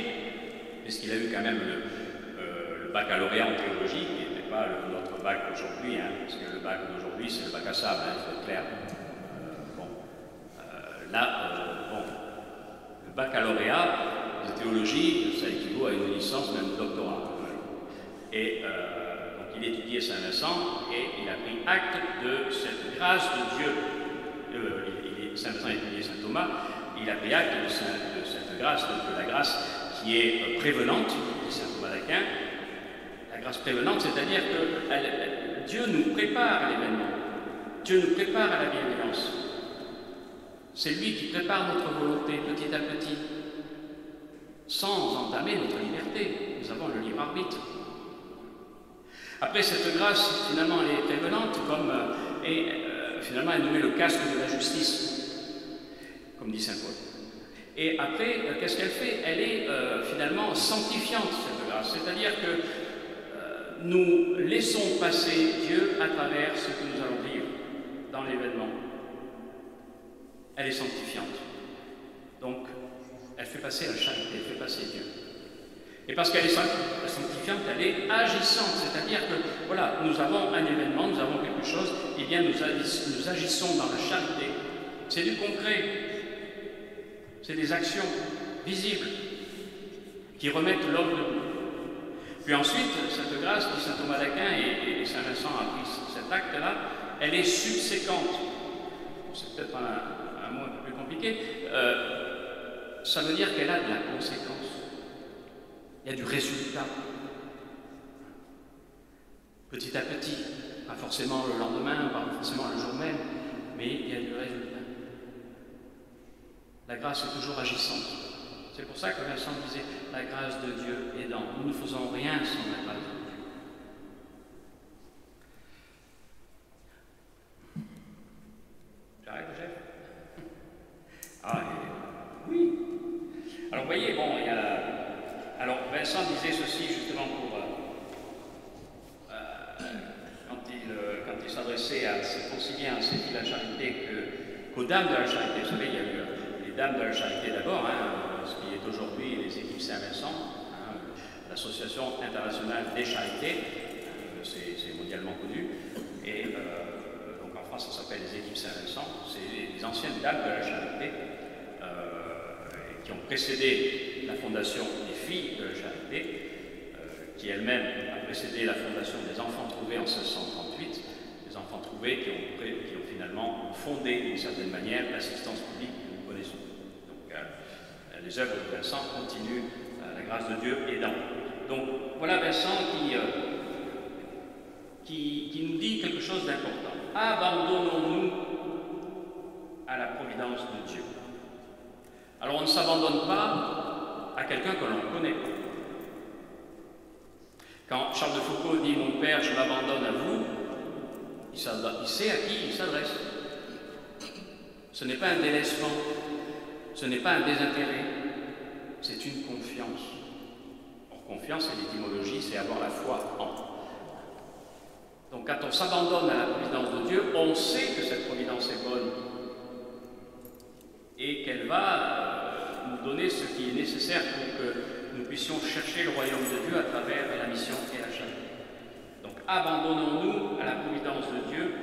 puisqu'il a eu quand même le baccalauréat en théologie, qui n'était pas notre bac d'aujourd'hui, hein, parce que le bac d'aujourd'hui, c'est le bac à sable, il faut être clair. Le baccalauréat de théologie, ça équivaut à une licence, même doctorat. Et donc il étudiait Saint Vincent et il a pris acte de cette grâce de Dieu. Saint Vincent a étudié Saint Thomas, il a pris acte de cette grâce, de la grâce qui est prévenante, dit Saint Thomas d'Aquin. La grâce prévenante, c'est-à-dire que Dieu nous prépare à l'événement, Dieu nous prépare à la bienveillance. C'est lui qui prépare notre volonté petit à petit, sans entamer notre liberté. Nous avons le libre arbitre. Après, cette grâce, finalement, elle est prévenante, finalement, elle nous met le casque de la justice, comme dit saint Paul. Et après, qu'est-ce qu'elle fait? Elle est finalement sanctifiante, cette grâce. C'est-à-dire que nous laissons passer Dieu à travers ce que nous allons vivre dans l'événement. Elle est sanctifiante. Donc, elle fait passer la charité, elle fait passer Dieu. Et parce qu'elle est sanctifiante, elle est agissante. C'est-à-dire que, voilà, nous avons un événement, nous avons quelque chose, et bien nous agissons dans la charité. C'est du concret. C'est des actions visibles qui remettent l'homme debout. Puis ensuite, cette grâce de saint Thomas d'Aquin, et saint Vincent a pris cet acte-là, elle est subséquente. C'est peut-être un mot un peu plus compliqué. Ça veut dire qu'elle a de la conséquence. Il y a du résultat. Petit à petit, pas forcément le lendemain, pas forcément le jour même, mais il y a du résultat. La grâce est toujours agissante. C'est pour ça que Vincent disait la grâce de Dieu aidant. Nous ne faisons rien sans la grâce de Dieu. s'adressait aussi bien à ces filles de la charité qu'aux dames de la charité. Vous savez, il y a eu les dames de la charité d'abord, ce qui est aujourd'hui les équipes Saint-Vincent, l'association internationale des charités, c'est mondialement connu, et donc en France ça s'appelle les équipes Saint-Vincent, c'est les anciennes dames de la charité qui ont précédé la fondation des filles de la charité, qui elle-même a précédé la fondation des enfants trouvés en 1638, des enfants trouvés qui ont finalement fondé d'une certaine manière l'assistance publique que nous connaissons. Donc les œuvres de Vincent continuent, la grâce de Dieu aidant. Donc voilà Vincent qui nous dit quelque chose d'important. Abandonnons-nous à la providence de Dieu. Alors on ne s'abandonne pas à quelqu'un que l'on connaît. Quand Charles de Foucault dit « Mon Père, je m'abandonne à vous », il sait à qui il s'adresse. Ce n'est pas un délaissement, ce n'est pas un désintérêt, c'est une confiance. Or, confiance, et l'étymologie, c'est avoir la foi en. Donc quand on s'abandonne à la providence de Dieu, on sait que cette providence est bonne et qu'elle va nous donner ce qui est nécessaire pour que nous puissions chercher le royaume de Dieu à travers la mission et la charité. Donc abandonnons-nous à la providence de Dieu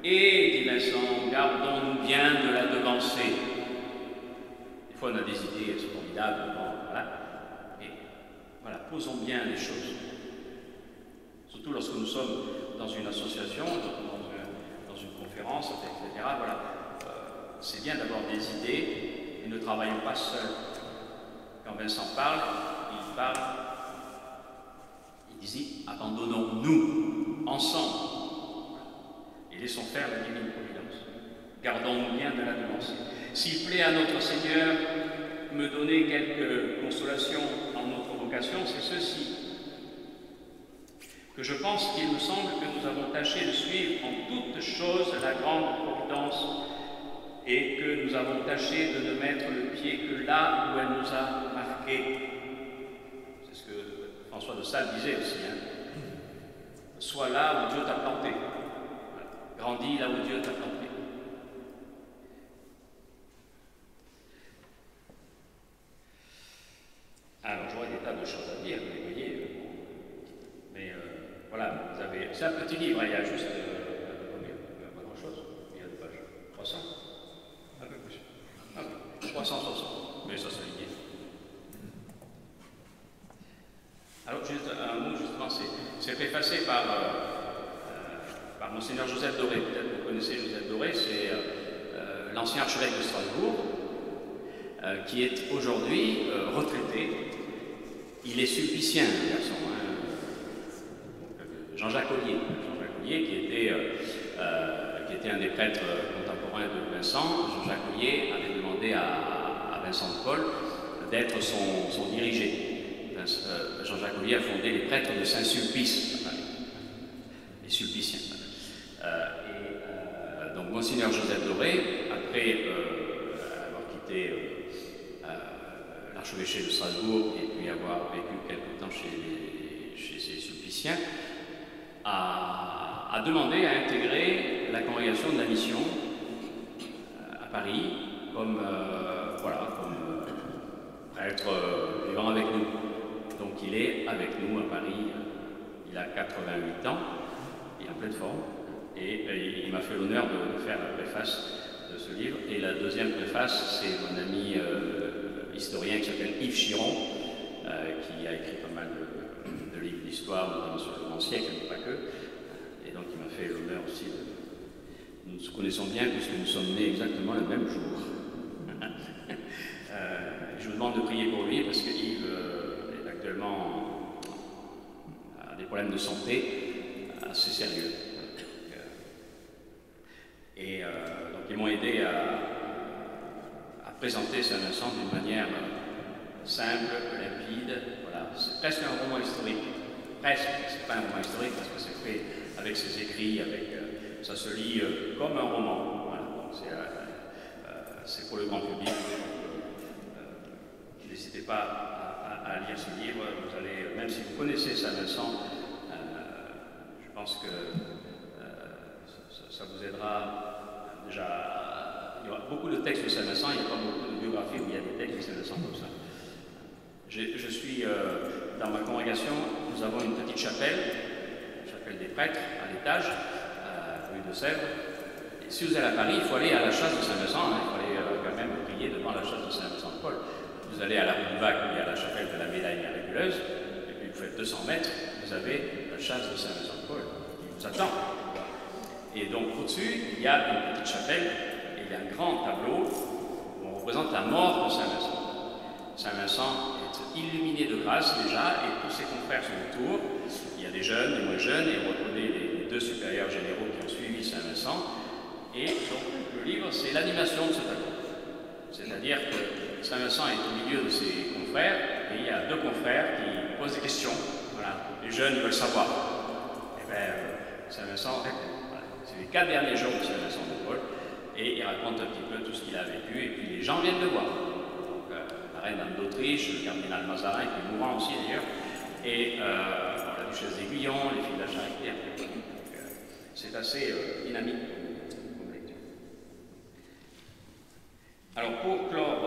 et, dit Vincent, gardons-nous bien de la devancer. Des fois on a des idées formidables, bon, voilà. Et voilà, posons bien les choses. Surtout lorsque nous sommes dans une association, dans une conférence, etc. Voilà. C'est bien d'avoir des idées et ne travaillons pas seuls. Quand Vincent parle, il dit abandonnons-nous ensemble et laissons faire la divine providence. Gardons-nous bien de la devancer. S'il plaît à notre Seigneur me donner quelques consolations en notre vocation, c'est ceci. Que je pense qu'il me semble que nous avons tâché de suivre en toutes choses la grande providence et que nous avons tâché de ne mettre le pied que là où elle nous a marqués. C'est ce que François de Sales disait aussi. Sois là où Dieu t'a planté. Grandis là où Dieu t'a planté. Alors, j'aurais des tas de choses à dire, vous voyez. Mais voilà, vous avez. C'est un petit livre, il y a juste. Pas grand-chose. Il y a des pages. 300. Un peu plus. 360. Mais ça, c'est lié. Alors, juste un mot, justement, c'est préfacé par Monseigneur Joseph Doré. Peut-être que vous connaissez Joseph Doré, c'est l'ancien archevêque de Strasbourg, qui est aujourd'hui retraité. Il est sulpicien, le garçon. Jean-Jacques Ollier, qui était un des prêtres contemporains de Vincent. Jean-Jacques Ollier avait demandé à Vincent de Paul d'être son dirigé. Jean-Jacques Ollier a fondé les prêtres de Saint-Sulpice, les Sulpiciens. Donc Monseigneur Joseph Doré, après avoir quitté l'archevêché de Strasbourg et puis avoir vécu quelque temps chez ces Sulpiciens, a demandé à intégrer la congrégation de la mission à Paris comme prêtre vivant avec nous. Donc il est avec nous à Paris, il a 88 ans, il est en pleine forme, et il m'a fait l'honneur de faire la préface de ce livre. Et la deuxième préface, c'est mon ami historien qui s'appelle Yves Chiron, qui a écrit pas mal de livres d'histoire, notamment sur le grand siècle, mais pas que. Et donc il m'a fait l'honneur aussi de... Nous nous connaissons bien puisque nous sommes nés exactement le même jour. Je vous demande de prier pour lui parce que Yves est actuellement a des problèmes de santé assez sérieux. Et donc ils m'ont aidé à présenter Saint-Vincent d'une manière simple, limpide. Voilà. C'est presque un roman historique. Presque, c'est pas un roman historique parce que c'est fait avec ses écrits, ça se lit comme un roman. Voilà. C'est pour le grand public. N'hésitez pas à lire ce livre. Vous allez, même si vous connaissez Saint-Vincent, je pense que beaucoup de textes de Saint-Vincent, il n'y a pas beaucoup de biographies où il y a des textes de Saint-Vincent comme ça. Je suis dans ma congrégation, nous avons une petite chapelle des prêtres, à l'étage, rue de Sèvres. Et si vous allez à Paris, il faut aller à la chasse de Saint-Vincent, hein, il faut aller quand même prier devant la chasse de Saint-Vincent de Paul. Vous allez à la rue du Bac, où il y a la chapelle de la médaille miraculeuse, et puis vous faites 200 mètres, vous avez la chasse de Saint-Vincent de Paul, qui vous attend. Et donc au-dessus, il y a une petite chapelle, et il y a un grand tableau où on représente la mort de Saint-Vincent. Saint-Vincent est illuminé de grâce déjà, et tous ses confrères sont autour. Il y a des jeunes, des moins jeunes, et on reconnaît les deux supérieurs généraux qui ont suivi Saint-Vincent. Et donc le livre, c'est l'animation de ce tableau. C'est-à-dire que Saint-Vincent est au milieu de ses confrères, et il y a deux confrères qui posent des questions. Voilà. Les jeunes veulent savoir. Et bien, Saint-Vincent répond. Voilà. C'est les 4 derniers jours de Saint-Vincent de Paul, et il raconte un petit peu tout ce qu'il a vécu, et puis les gens viennent le voir. La reine Anne d'Autriche, le cardinal Mazarin, qui est mourant aussi d'ailleurs, et la duchesse d'Aiguillon, les filles de la Charité. C'est assez dynamique comme lecture. Alors pour clore,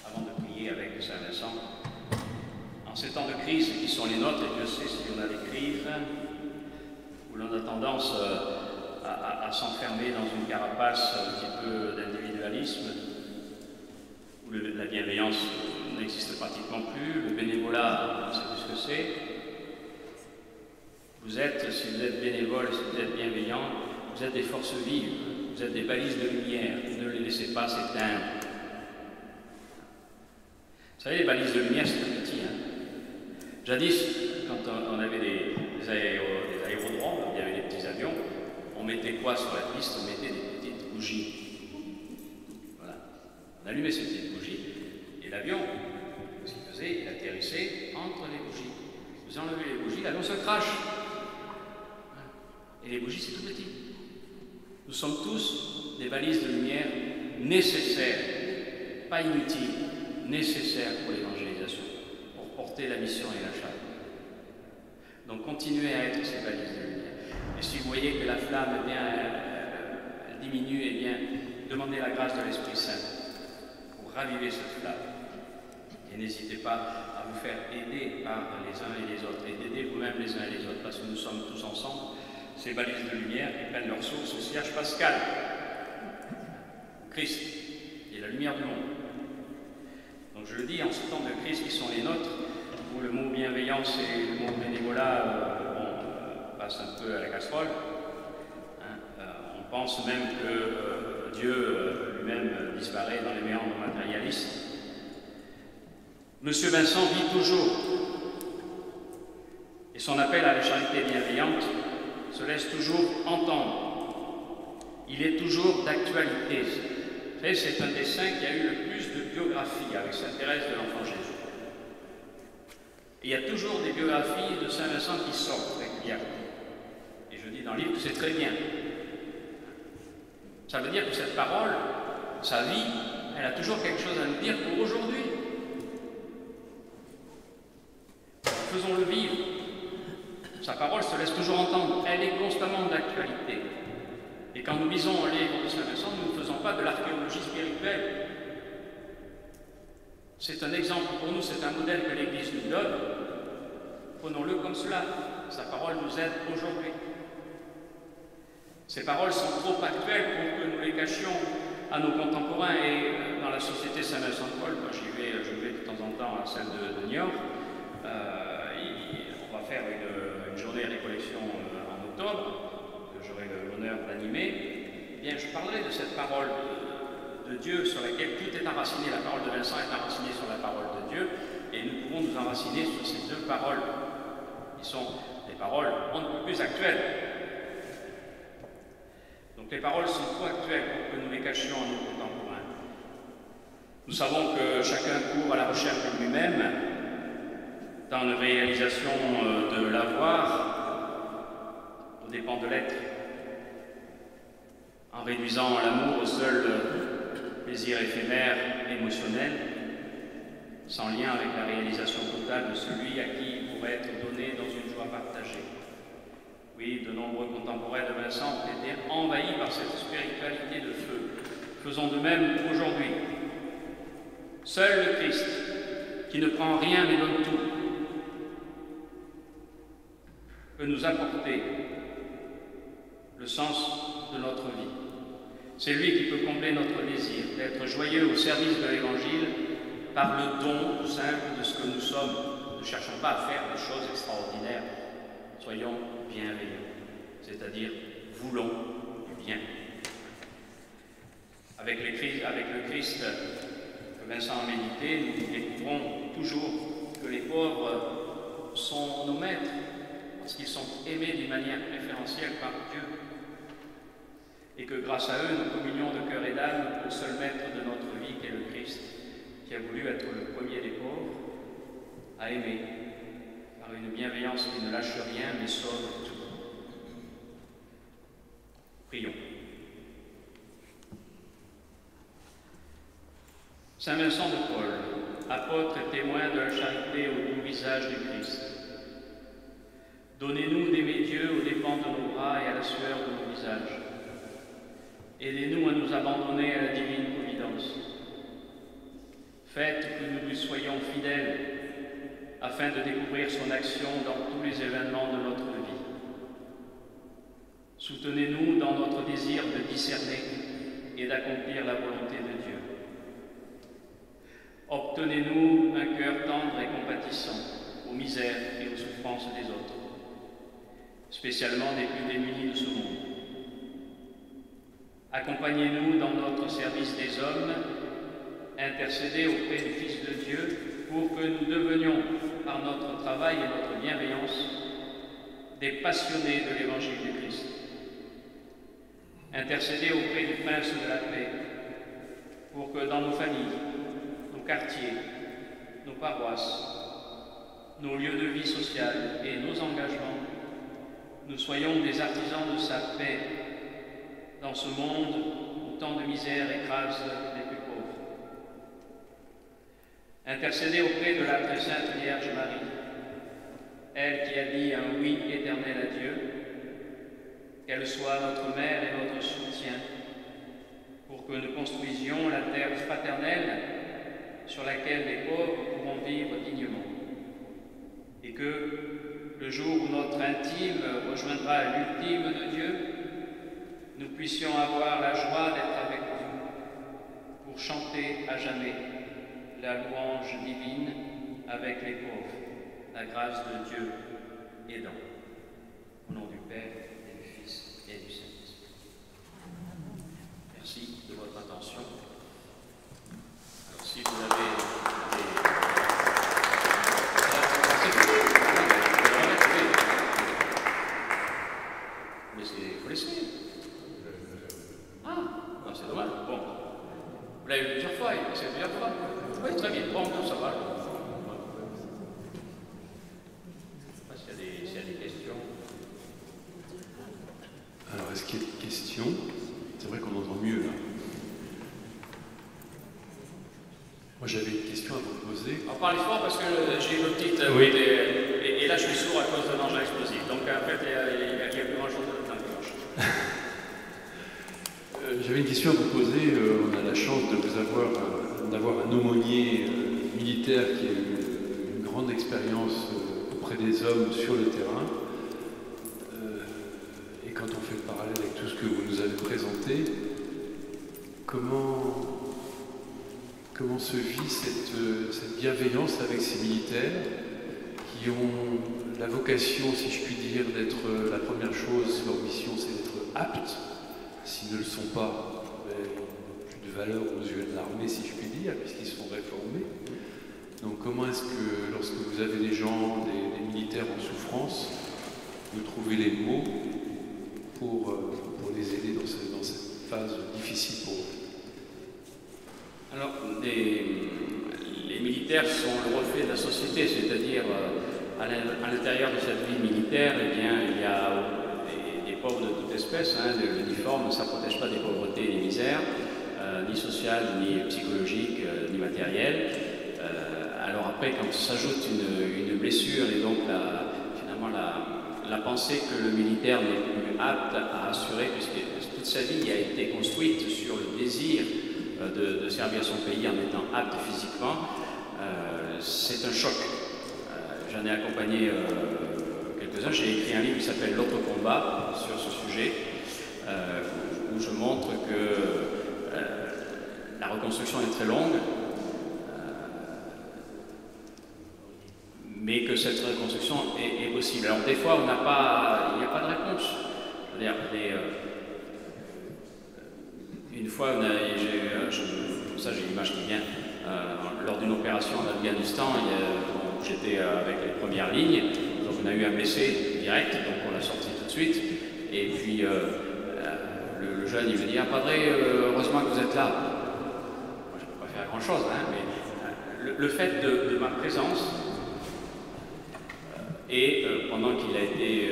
avant de prier avec Saint-Vincent, en ces temps de crise qui sont les nôtres, et Dieu sait si on a des crises, où l'on a tendance à s'enfermer dans une carapace un petit peu d'individualisme, où la bienveillance n'existe pratiquement plus, le bénévolat, on ne sait plus ce que c'est. Vous êtes, si vous êtes bénévole, si vous êtes bienveillant, vous êtes des forces vives, vous êtes des balises de lumière, ne les laissez pas s'éteindre. Vous savez, les balises de lumière, c'est tout petit. Hein. Jadis, quand on avait des aérodromes, il y avait des petits avions, on mettait quoi sur la piste? On mettait des petites bougies. Voilà. On allumait ces petites bougies, et l'avion, ce qu'il faisait, il atterrissait entre les bougies. Vous enlevez les bougies, l'avion se crache. Voilà. Et les bougies, c'est tout petit. Nous sommes tous des balises de lumière nécessaires, pas inutiles, nécessaires pour l'évangélisation, pour porter la mission et la charge. Donc continuez à être ces balises de lumière. Et si vous voyez que la flamme eh bien, elle diminue, eh bien, demandez la grâce de l'Esprit Saint pour raviver cette flamme. Et n'hésitez pas à vous faire aider par les uns et les autres, et d'aider vous-même les uns et les autres, parce que nous sommes tous ensemble, ces balises de lumière qui prennent leur source au cierge pascal, Christ, qui est la lumière du monde. Donc je le dis, en ce temps de crise qui sont les nôtres, où le mot bienveillance et le mot bénévolat passe un peu à la casserole. Hein, on pense même que Dieu lui-même disparaît dans les méandres matérialistes. Monsieur Vincent vit toujours, et son appel à la charité bienveillante se laisse toujours entendre. Il est toujours d'actualité. Vous savez, c'est un des saints qui a eu le plus de biographies avec Sainte Thérèse de l'Enfant Jésus. Et il y a toujours des biographies de Saint Vincent qui sortent régulièrement. Et je dis dans le livre que c'est très bien. Ça veut dire que cette parole, sa vie, elle a toujours quelque chose à nous dire pour aujourd'hui. Faisons-le vivre. Sa parole se laisse toujours entendre. Elle est constamment d'actualité. Et quand nous lisons un livre de Saint Vincent, nous ne faisons pas de l'archéologie spirituelle. C'est un exemple pour nous, c'est un modèle que l'Église nous donne. Prenons-le comme cela. Sa parole nous aide aujourd'hui. Ces paroles sont trop actuelles pour que nous les cachions à nos contemporains et dans la société Saint-Vincent de Paul. Moi, je vais de temps en temps à celle de Niort. On va faire une journée récollection en octobre, que j'aurai l'honneur d'animer. Bien, je parlerai de cette parole de Dieu sur laquelle tout est enraciné. La parole de Vincent est enracinée sur la parole de Dieu, et nous pouvons nous enraciner sur ces deux paroles, qui sont des paroles un peu plus actuelles. Donc les paroles sont trop actuelles pour que nous les cachions à nos contemporains. Nous savons que chacun court à la recherche de lui-même, dans la réalisation de l'avoir, aux dépens de l'être, en réduisant l'amour au seul plaisir éphémère, émotionnel, sans lien avec la réalisation totale de celui à qui il pourrait être donné dans une joie partagée. Oui, de nombreux contemporains de Vincent ont été envahis par cette spiritualité de feu. Faisons de même aujourd'hui. Seul le Christ, qui ne prend rien mais donne tout, peut nous apporter le sens de notre vie. C'est lui qui peut combler notre désir d'être joyeux au service de l'Évangile par le don tout simple de ce que nous sommes. Ne cherchons pas à faire des choses extraordinaires. Soyons bienveillants, c'est-à-dire voulons du bien. Avec le Christ que Vincent a médité, nous découvrons toujours que les pauvres sont nos maîtres, parce qu'ils sont aimés d'une manière préférentielle par Dieu, et que grâce à eux, nous communions de cœur et d'âme au seul maître de notre vie, qu'est le Christ, qui a voulu être le premier des pauvres, à aimer, par une bienveillance qui ne lâche rien, mais sauve tout. Prions. Saint Vincent de Paul, apôtre et témoin de la charité au doux visage du Christ, donnez-nous d'aimer Dieu aux dépens de nos bras et à la sueur de nos visages. Aidez-nous à nous abandonner à la divine providence. Faites que nous lui soyons fidèles afin de découvrir son action dans tous les événements de notre vie. Soutenez-nous dans notre désir de discerner et d'accomplir la volonté de Dieu. Obtenez-nous un cœur tendre et compatissant aux misères et aux souffrances des autres, spécialement des plus démunis de ce monde. Accompagnez-nous dans notre service des hommes, intercédez auprès du Fils de Dieu pour que nous devenions, par notre travail et notre bienveillance, des passionnés de l'Évangile du Christ. Intercédez auprès du Prince de la paix pour que dans nos familles, nos quartiers, nos paroisses, nos lieux de vie sociale et nos engagements, nous soyons des artisans de sa paix dans ce monde où tant de misère écrase les plus pauvres. Intercédez auprès de la très sainte Vierge Marie, elle qui a dit un oui éternel à Dieu, qu'elle soit notre mère et notre soutien, pour que nous construisions la terre fraternelle sur laquelle les pauvres pourront vivre dignement, et que, le jour où notre intime rejoindra l'ultime de Dieu, nous puissions avoir la joie d'être avec vous pour chanter à jamais la louange divine avec les pauvres, la grâce de Dieu aidant. Au nom du Père, et du Fils, et du Saint-Esprit. Merci de votre attention. Alors, si vous avez des... Mais il faut l'essayer. Ah, c'est dommage. Bon. Vous l'avez vu plusieurs fois, c'est plusieurs fois. Oui, très bien. Bon, ça va. Je ne sais pas s'il y a des questions. Alors, est-ce qu'il y a des questions? C'est vrai qu'on entend mieux, là. Moi, j'avais une question à vous poser. Alors, parlez fort parce que j'ai une petite... Oui. Et là, je suis sourd à cause de l'engin explosif. Donc, en fait, il n'y a plus grand-chose dans le cloche. J'avais une question à vous poser. On a la chance de vous d'avoir un aumônier militaire qui a eu une grande expérience auprès des hommes sur le terrain. Et quand on fait le parallèle avec tout ce que vous nous avez présenté, comment se vit cette bienveillance avec ces militaires qui ont la vocation, si je puis dire, d'être la première chose, leur mission, c'est d'être aptes. S'ils ne le sont pas, ils n'ont plus de valeur aux yeux de l'armée, si je puis dire, puisqu'ils sont réformés. Donc comment est-ce que, lorsque vous avez des gens, des militaires en souffrance, vous trouvez les mots pour les aider dans cette phase difficile pour eux? Alors, les militaires sont le reflet de la société, c'est-à-dire à l'intérieur de cette vie militaire, eh bien, il y a des pauvres de toute espèce. L'uniforme, ça ne protège pas des pauvretés et des misères, ni sociales, ni psychologiques, ni matérielles. À après, quand s'ajoute une blessure et donc finalement la pensée que le militaire n'est plus apte à assurer, puisque toute sa vie a été construite sur le désir de servir son pays en étant apte physiquement, c'est un choc. J'en ai accompagné quelques-uns. J'ai écrit un livre qui s'appelle L'autre combat sur ce sujet, où je montre que la reconstruction est très longue, mais que cette reconstruction est possible. Alors des fois, il n'y a pas de réponse. C'est-à-dire, une fois, ça j'ai l'image qui vient, lors d'une opération en Afghanistan, j'étais avec les premières lignes, donc on a eu un blessé direct, donc on l'a sorti tout de suite, et puis le jeune il me dit « Ah Padré, heureusement que vous êtes là ». Moi je ne peux pas faire grand-chose, hein, mais le fait de ma présence, et pendant qu'il a été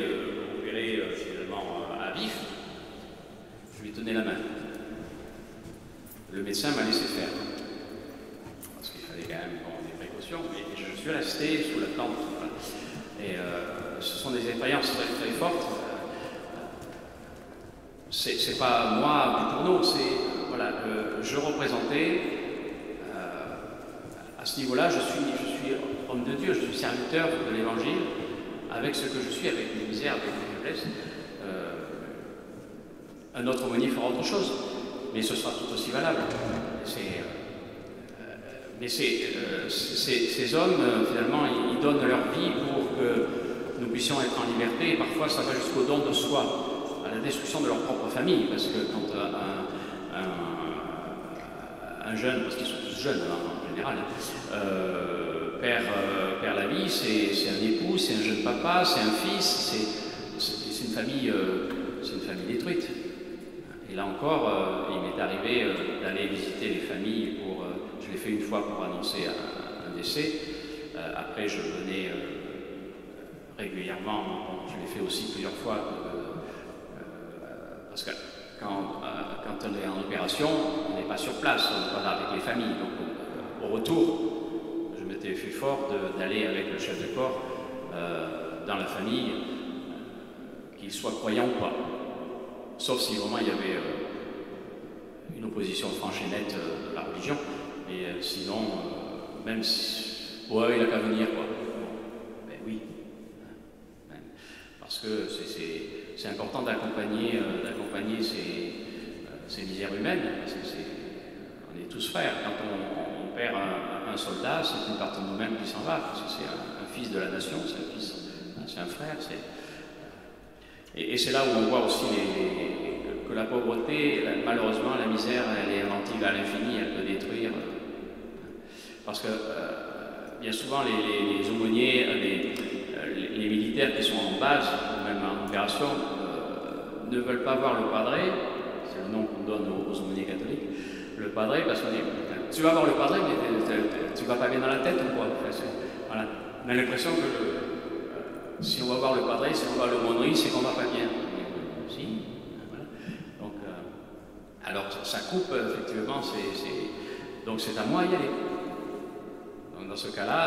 opéré finalement à vif, je lui tenais la main. Le médecin m'a laissé faire, parce qu'il fallait quand même des précautions, mais je suis resté sous la tente. Voilà. Et ce sont des expériences très, très fortes. C'est pas moi du tourneau, c'est voilà, je représentais à ce niveau-là, je suis homme de Dieu, je suis serviteur de l'Évangile, avec ce que je suis, avec mes misères, avec mes faiblesses. Un autre aumônier fera autre chose, mais ce sera tout aussi valable. Mais ces hommes, finalement, ils donnent leur vie pour que nous puissions être en liberté, et parfois ça va jusqu'au don de soi, à la destruction de leur propre famille, parce que quand un jeune, parce qu'ils sont tous jeunes en général, perd la vie, c'est un époux, c'est un jeune papa, c'est un fils, c'est une famille détruite. Et là encore, il m'est arrivé d'aller visiter les familles je l'ai fait une fois pour annoncer un décès. Après, je venais régulièrement, je l'ai fait aussi plusieurs fois, parce que quand on est en opération, on n'est pas sur place, on n'est pas là avec les familles. Donc, au retour, je m'étais fait fort d'aller avec le chef de corps dans la famille, qu'il soit croyant ou pas. Sauf si vraiment il y avait une opposition franche et nette de la religion. Et sinon, même si... Ouais, il n'a qu'à venir, quoi. Ben oui. Parce que c'est important d'accompagner ces misères humaines. Parce que on est tous frères. Quand on perd un soldat, c'est une partie de nous-mêmes qui s'en va. Parce que c'est un fils de la nation, c'est un frère. Et c'est là où on voit aussi que la pauvreté, malheureusement, la misère, elle est inventive à l'infini, elle peut détruire. Parce que bien souvent, les aumôniers, les militaires qui sont en base, ou même en opération, ne veulent pas voir le padré, c'est le nom qu'on donne aux aumôniers catholiques, le padré, parce qu'on dit, tu vas voir le padré, mais tu vas pas bien dans la tête ou quoi? Voilà. On a l'impression que si on va voir le padré, si on va à l'aumônerie, c'est qu'on va pas bien. Si. Voilà. Donc, alors ça coupe, effectivement, donc c'est à moi d'y aller. Donc dans ce cas-là,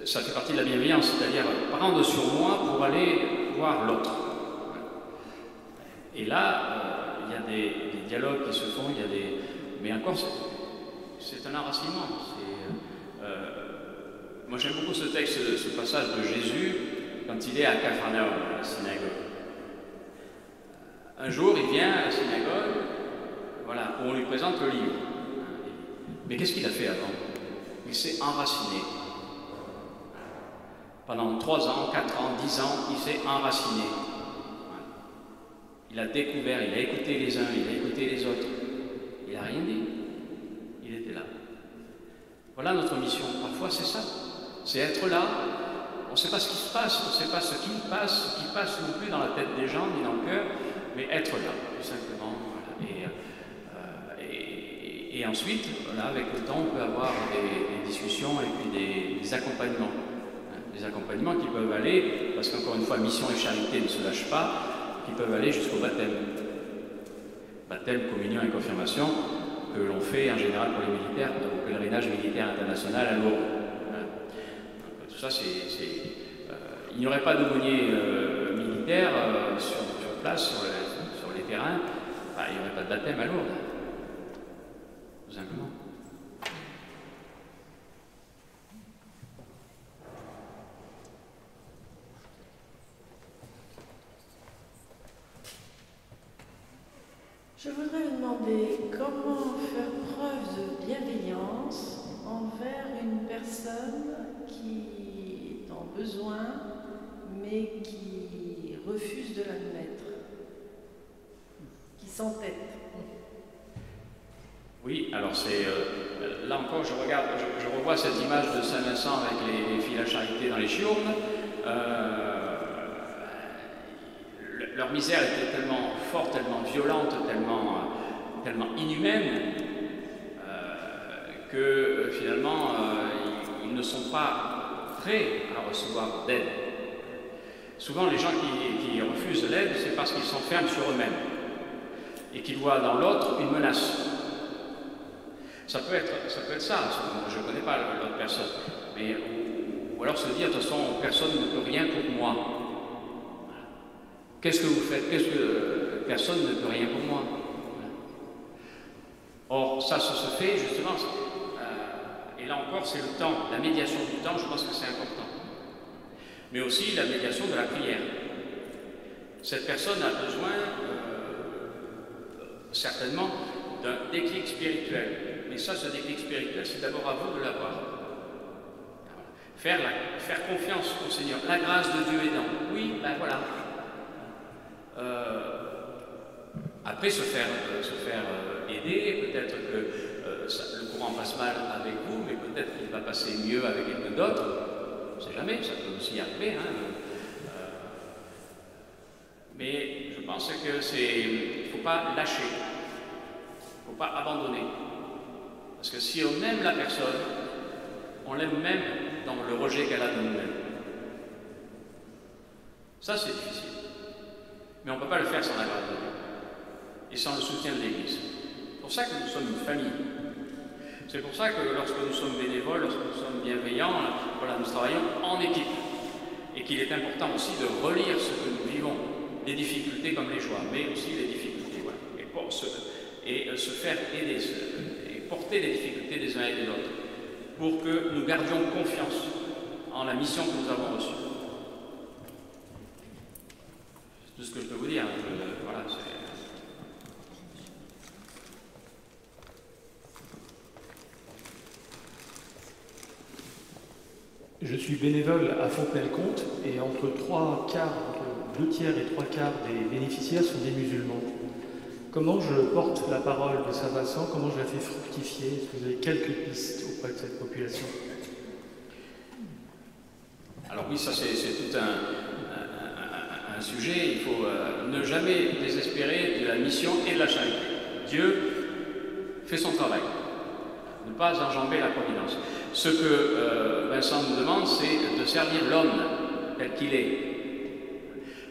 ça fait partie de la bienveillance, c'est-à-dire prendre sur moi pour aller voir l'autre. Et là, il y a des dialogues qui se font, mais encore, c'est un enracinement. Moi j'aime beaucoup ce texte, ce passage de Jésus quand il est à Capharnaüm, à la synagogue. Un jour, il vient à la synagogue, voilà, où on lui présente le livre. Mais qu'est-ce qu'il a fait avant? Il s'est enraciné. Pendant 3 ans, 4 ans, 10 ans, il s'est enraciné. Il a découvert, il a écouté les uns, il a écouté les autres. Il n'a rien dit. Il était là. Voilà notre mission. Parfois, c'est ça. C'est être là. On ne sait pas ce qui se passe, on ne sait pas ce qui passe non plus dans la tête des gens, ni dans le cœur, mais être là, tout simplement. Voilà. Et ensuite, voilà, avec le temps, on peut avoir des discussions et puis des accompagnements. Des accompagnements qui peuvent aller, parce qu'encore une fois, mission et charité ne se lâchent pas, qui peuvent aller jusqu'au baptême. Baptême, communion et confirmation. que l'on fait en général pour les militaires au pèlerinage militaire international à Lourdes. Voilà. Donc, tout ça, il n'y aurait pas d'aumônier militaire sur place, sur les terrains, bah, il n'y aurait pas de baptême à Lourdes, tout simplement. Je voudrais vous demander comment faire preuve de bienveillance envers une personne qui est en besoin, mais qui refuse de l'admettre, qui s'entête. Oui, alors c'est là encore, je revois cette image de Saint-Vincent avec les filles à charité dans les chiournes. Leur misère était tellement forte, tellement violente, tellement inhumaine, que finalement, ils ne sont pas prêts à recevoir d'aide. Souvent, les gens qui refusent l'aide, c'est parce qu'ils s'enferment sur eux-mêmes et qu'ils voient dans l'autre une menace. Ça peut être ça, je ne connais pas l'autre personne, mais, ou alors se dire, de toute façon, personne ne peut rien pour moi. Qu'est-ce que vous faites? Qu'est-ce que personne ne peut rien pour moi? Or, ça se fait justement, et là encore, c'est le temps, la médiation du temps, je pense que c'est important. Mais aussi la médiation de la prière. Cette personne a besoin, certainement, d'un déclic spirituel. Mais ça, ce déclic spirituel, c'est d'abord à vous de l'avoir. Faire confiance au Seigneur. La grâce de Dieu aidant. Oui, ben voilà. Après se faire aider, peut-être que le courant passe mal avec vous, mais peut-être qu'il va passer mieux avec quelqu'un d'autre. On ne sait jamais, ça peut aussi arriver. Mais je pense que il ne faut pas lâcher, il ne faut pas abandonner. Parce que si on aime la personne, on l'aime même dans le rejet qu'elle a de nous-mêmes. Ça, c'est difficile. Mais on ne peut pas le faire sans la grâce de Dieu et sans le soutien de l'Église. C'est pour ça que nous sommes une famille. C'est pour ça que lorsque nous sommes bénévoles, lorsque nous sommes bienveillants, voilà, nous travaillons en équipe. Et qu'il est important aussi de relire ce que nous vivons, les difficultés comme les joies, mais aussi les difficultés. Voilà. Et se faire aider, et porter les difficultés des uns et des autres, pour que nous gardions confiance en la mission que nous avons reçue. C'est tout ce que je peux vous dire. Voilà, Je suis bénévole à Fontenay-le-Comte et entre 2 tiers et 3 quarts des bénéficiaires sont des musulmans. Comment je porte la parole de Saint-Vincent? Comment je la fais fructifier? Est-ce que vous avez quelques pistes auprès de cette population? Alors oui, ça c'est tout un sujet. Il faut ne jamais désespérer de la mission et de la charité. Dieu fait son travail. Ne pas enjamber la providence. Ce que Vincent nous demande, c'est de servir l'homme tel qu'il est.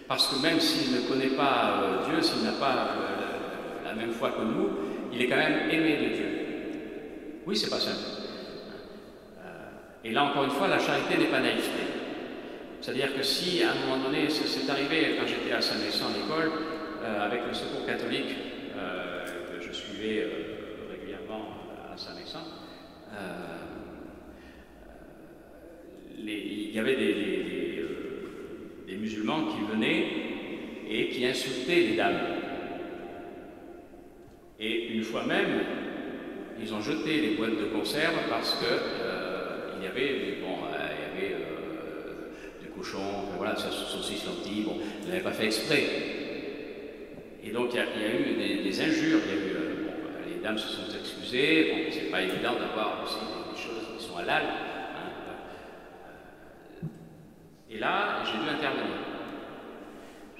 Parce que même s'il ne connaît pas Dieu, s'il n'a pas la même foi que nous, il est quand même aimé de Dieu. Oui, c'est pas simple. Et là, encore une fois, la charité n'est pas naïveté. C'est-à-dire que si, à un moment donné, c'est arrivé quand j'étais à Saint-Vincent à l'école, avec le Secours catholique, que je suivais régulièrement à Saint-Vincent, il y avait des musulmans qui venaient et qui insultaient les dames. Et une fois même, ils ont jeté les boîtes de conserve parce que il y avait des cochons, voilà, saucisses, lentilles, bon, ils n'avaient pas fait exprès. Et donc il y a eu des injures, les dames se sont excusées, bon, c'est pas évident d'avoir aussi des choses qui sont halal. Et là, j'ai dû intervenir.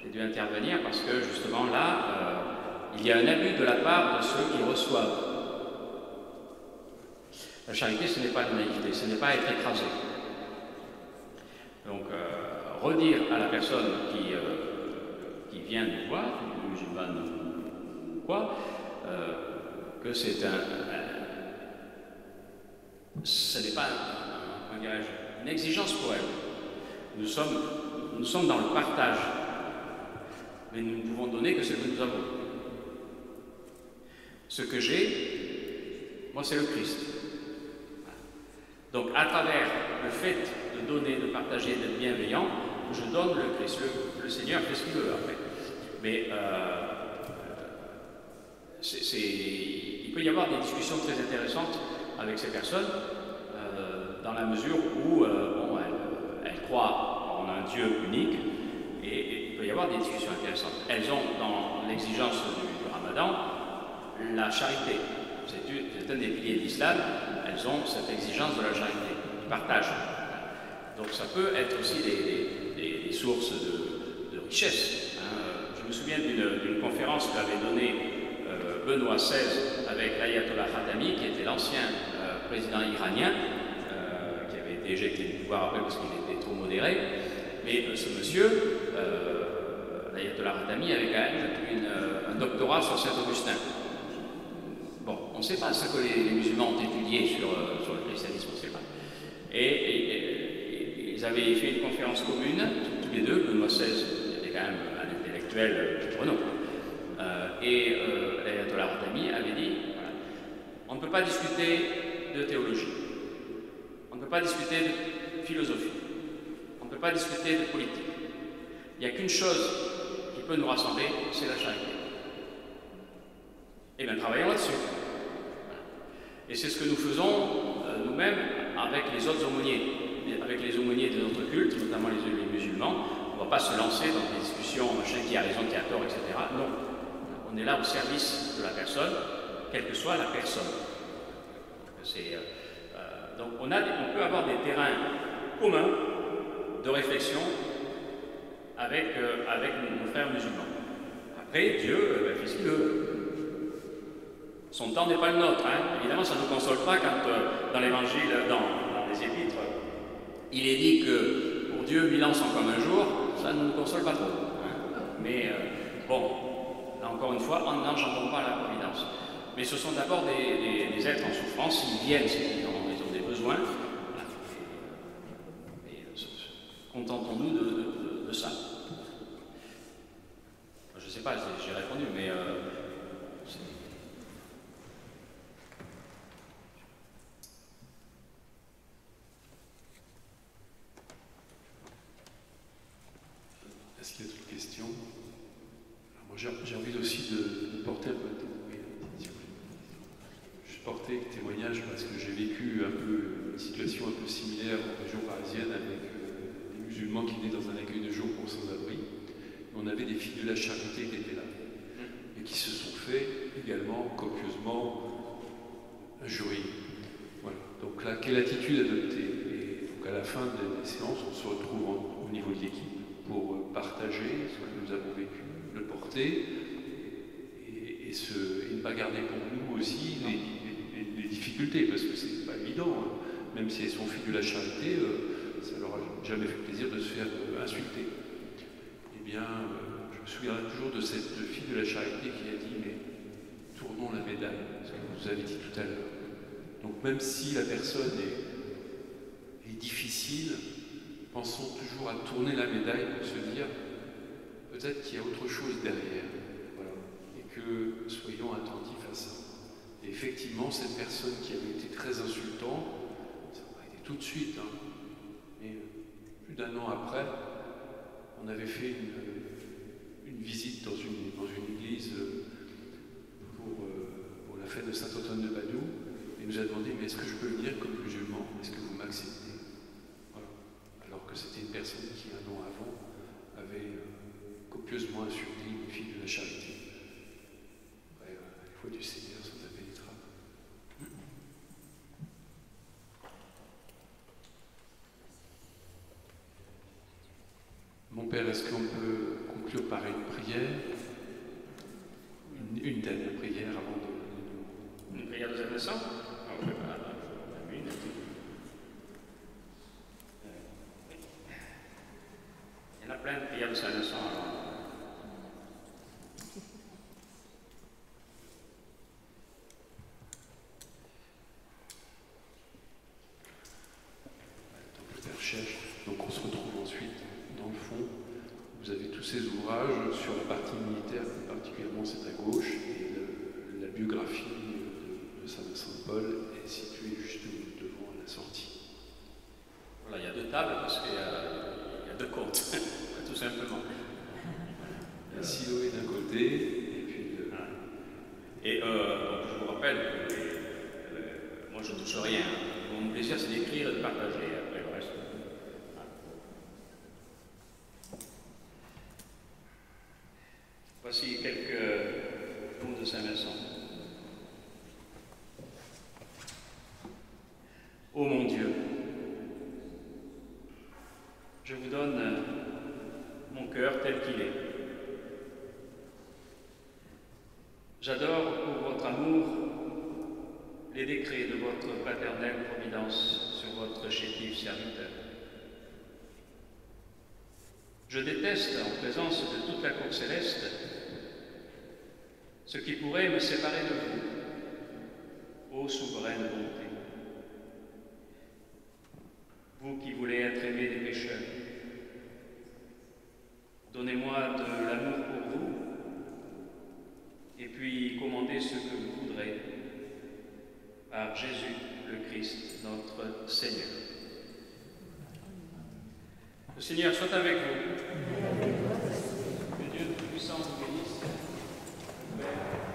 J'ai dû intervenir parce que justement là, il y a un abus de la part de ceux qui reçoivent. La charité, ce n'est pas la naïveté, ce n'est pas être écrasé. Donc, redire à la personne qui vient nous voir, musulmane ou quoi, que c'est ce n'est pas une exigence pour elle. Nous sommes dans le partage, mais nous ne pouvons donner que ce que nous avons. Ce que j'ai, moi, c'est le Christ. Donc, à travers le fait de donner, de partager, d'être bienveillant, je donne le Christ. Le Seigneur fait ce qu'il veut après. Mais il peut y avoir des discussions très intéressantes avec ces personnes, dans la mesure où elles croient en un Dieu unique, et il peut y avoir des discussions intéressantes. Elles ont, dans l'exigence du Ramadan, la charité. C'est un des piliers de l'islam. Elles ont cette exigence de la charité, du partage. Donc ça peut être aussi des sources de richesse. Je me souviens d'une conférence qu'avait donnée Benoît XVI avec l'ayatollah Khatami, qui était l'ancien président iranien, qui avait été éjecté du pouvoir après parce qu'il était trop modéré. Mais ce monsieur, l'ayatollah Khatami, avait quand même un doctorat sur Saint-Augustin. Bon, on ne sait pas ce que les musulmans ont étudié sur le christianisme, on ne sait pas. Et ils avaient fait une conférence commune, tous les deux. Benoît XVI était quand même un intellectuel de renom. Et l'ayatollah Khatami avait dit, voilà, on ne peut pas discuter de théologie, on ne peut pas discuter de philosophie, on ne peut pas discuter de politique. Il n'y a qu'une chose qui peut nous rassembler, c'est la charité. Eh bien, travaillons là-dessus. Et c'est ce que nous faisons nous-mêmes avec les autres aumôniers, avec les aumôniers des autres cultes, notamment les musulmans. On ne va pas se lancer dans des discussions, machin, qui a raison, qui a tort, etc. Non. On est là au service de la personne, quelle que soit la personne. Donc on peut avoir des terrains communs de réflexion avec nos frères musulmans. Après, Dieu fait ce qu'il veut. Son temps n'est pas le nôtre. Évidemment, ça ne nous console pas quand, dans l'Évangile, dans les Épîtres, il est dit que pour Dieu, 1000 ans sont comme un jour. Ça ne nous console pas trop. Mais bon, là encore une fois, on n'enjambe pas la providence. Mais ce sont d'abord des êtres en souffrance. Ils viennent, ils ont des besoins. Et contentons-nous de ça. Je ne sais pas, j'ai répondu, mais... Est-ce qu'il y a d'autres questions? Moi, j'ai envie aussi de porter un peu de témoignage. Je portais témoignage parce que j'ai vécu une situation un peu similaire en région parisienne avec des musulmans qui venaient dans un accueil de jour pour sans-abri. On avait des filles de la charité qui étaient là et qui se sont fait également copieusement injurier. Voilà. Donc là, quelle attitude adopter? Et donc à la fin des séances, on se retrouve au niveau de l'équipe pour partager ce que nous avons vécu, le porter et ne pas garder pour nous aussi les difficultés, parce que c'est pas évident, même si elles sont filles de la charité, ça leur a jamais fait plaisir de se faire insulter. Eh bien, je me souviendrai toujours de cette fille de la charité qui a dit, mais tournons la médaille, ce que vous avez dit tout à l'heure. Donc même si la personne est difficile, pensons toujours à tourner la médaille pour se dire peut-être qu'il y a autre chose derrière, voilà, et que soyons attentifs à ça. Et effectivement, cette personne qui avait été très insultante, ça n'a pas été tout de suite, mais plus d'1 an après, on avait fait une visite dans une église pour la fête de Saint-Antoine de Padoue, et nous a demandé, mais est-ce que je peux venir comme musulman? Est-ce que vous m'acceptez? Alors que c'était une personne qui, 1 an avant, avait copieusement insulté une fille de la charité. Ouais, il faut du Seigneur sans impénétrable. Mon Père, est-ce qu'on peut conclure par une prière? Une dernière prière avant de... Une prière de adolescents? Il y en a plein de prières de Saint-Vincent. ses ouvrages sur la partie militaire, plus particulièrement c'est à gauche, et la biographie de Saint Vincent de Paul est située juste devant la sortie. Voilà, il y a 2 tables parce qu'il y a 2 comptes, tout simplement. La Siloé d'un côté, et puis Et donc je vous rappelle que moi je ne touche rien. Mon plaisir c'est d'écrire et de partager. Après le reste. Voici quelques mots de Saint-Vincent. Ô mon Dieu, je vous donne mon cœur tel qu'il est. J'adore pour votre amour les décrets de votre paternelle providence sur votre chétif serviteur. Je déteste, en présence de toute la cour céleste, ce qui pourrait me séparer de vous, ô souveraine bonté. Vous qui voulez être aimé des pécheurs, donnez-moi de l'amour pour vous, et puis commandez ce que vous voudrez, par Jésus le Christ, notre Seigneur. Le Seigneur soit avec vous. Que Dieu Tout-Puissant vous bénisse, le Père,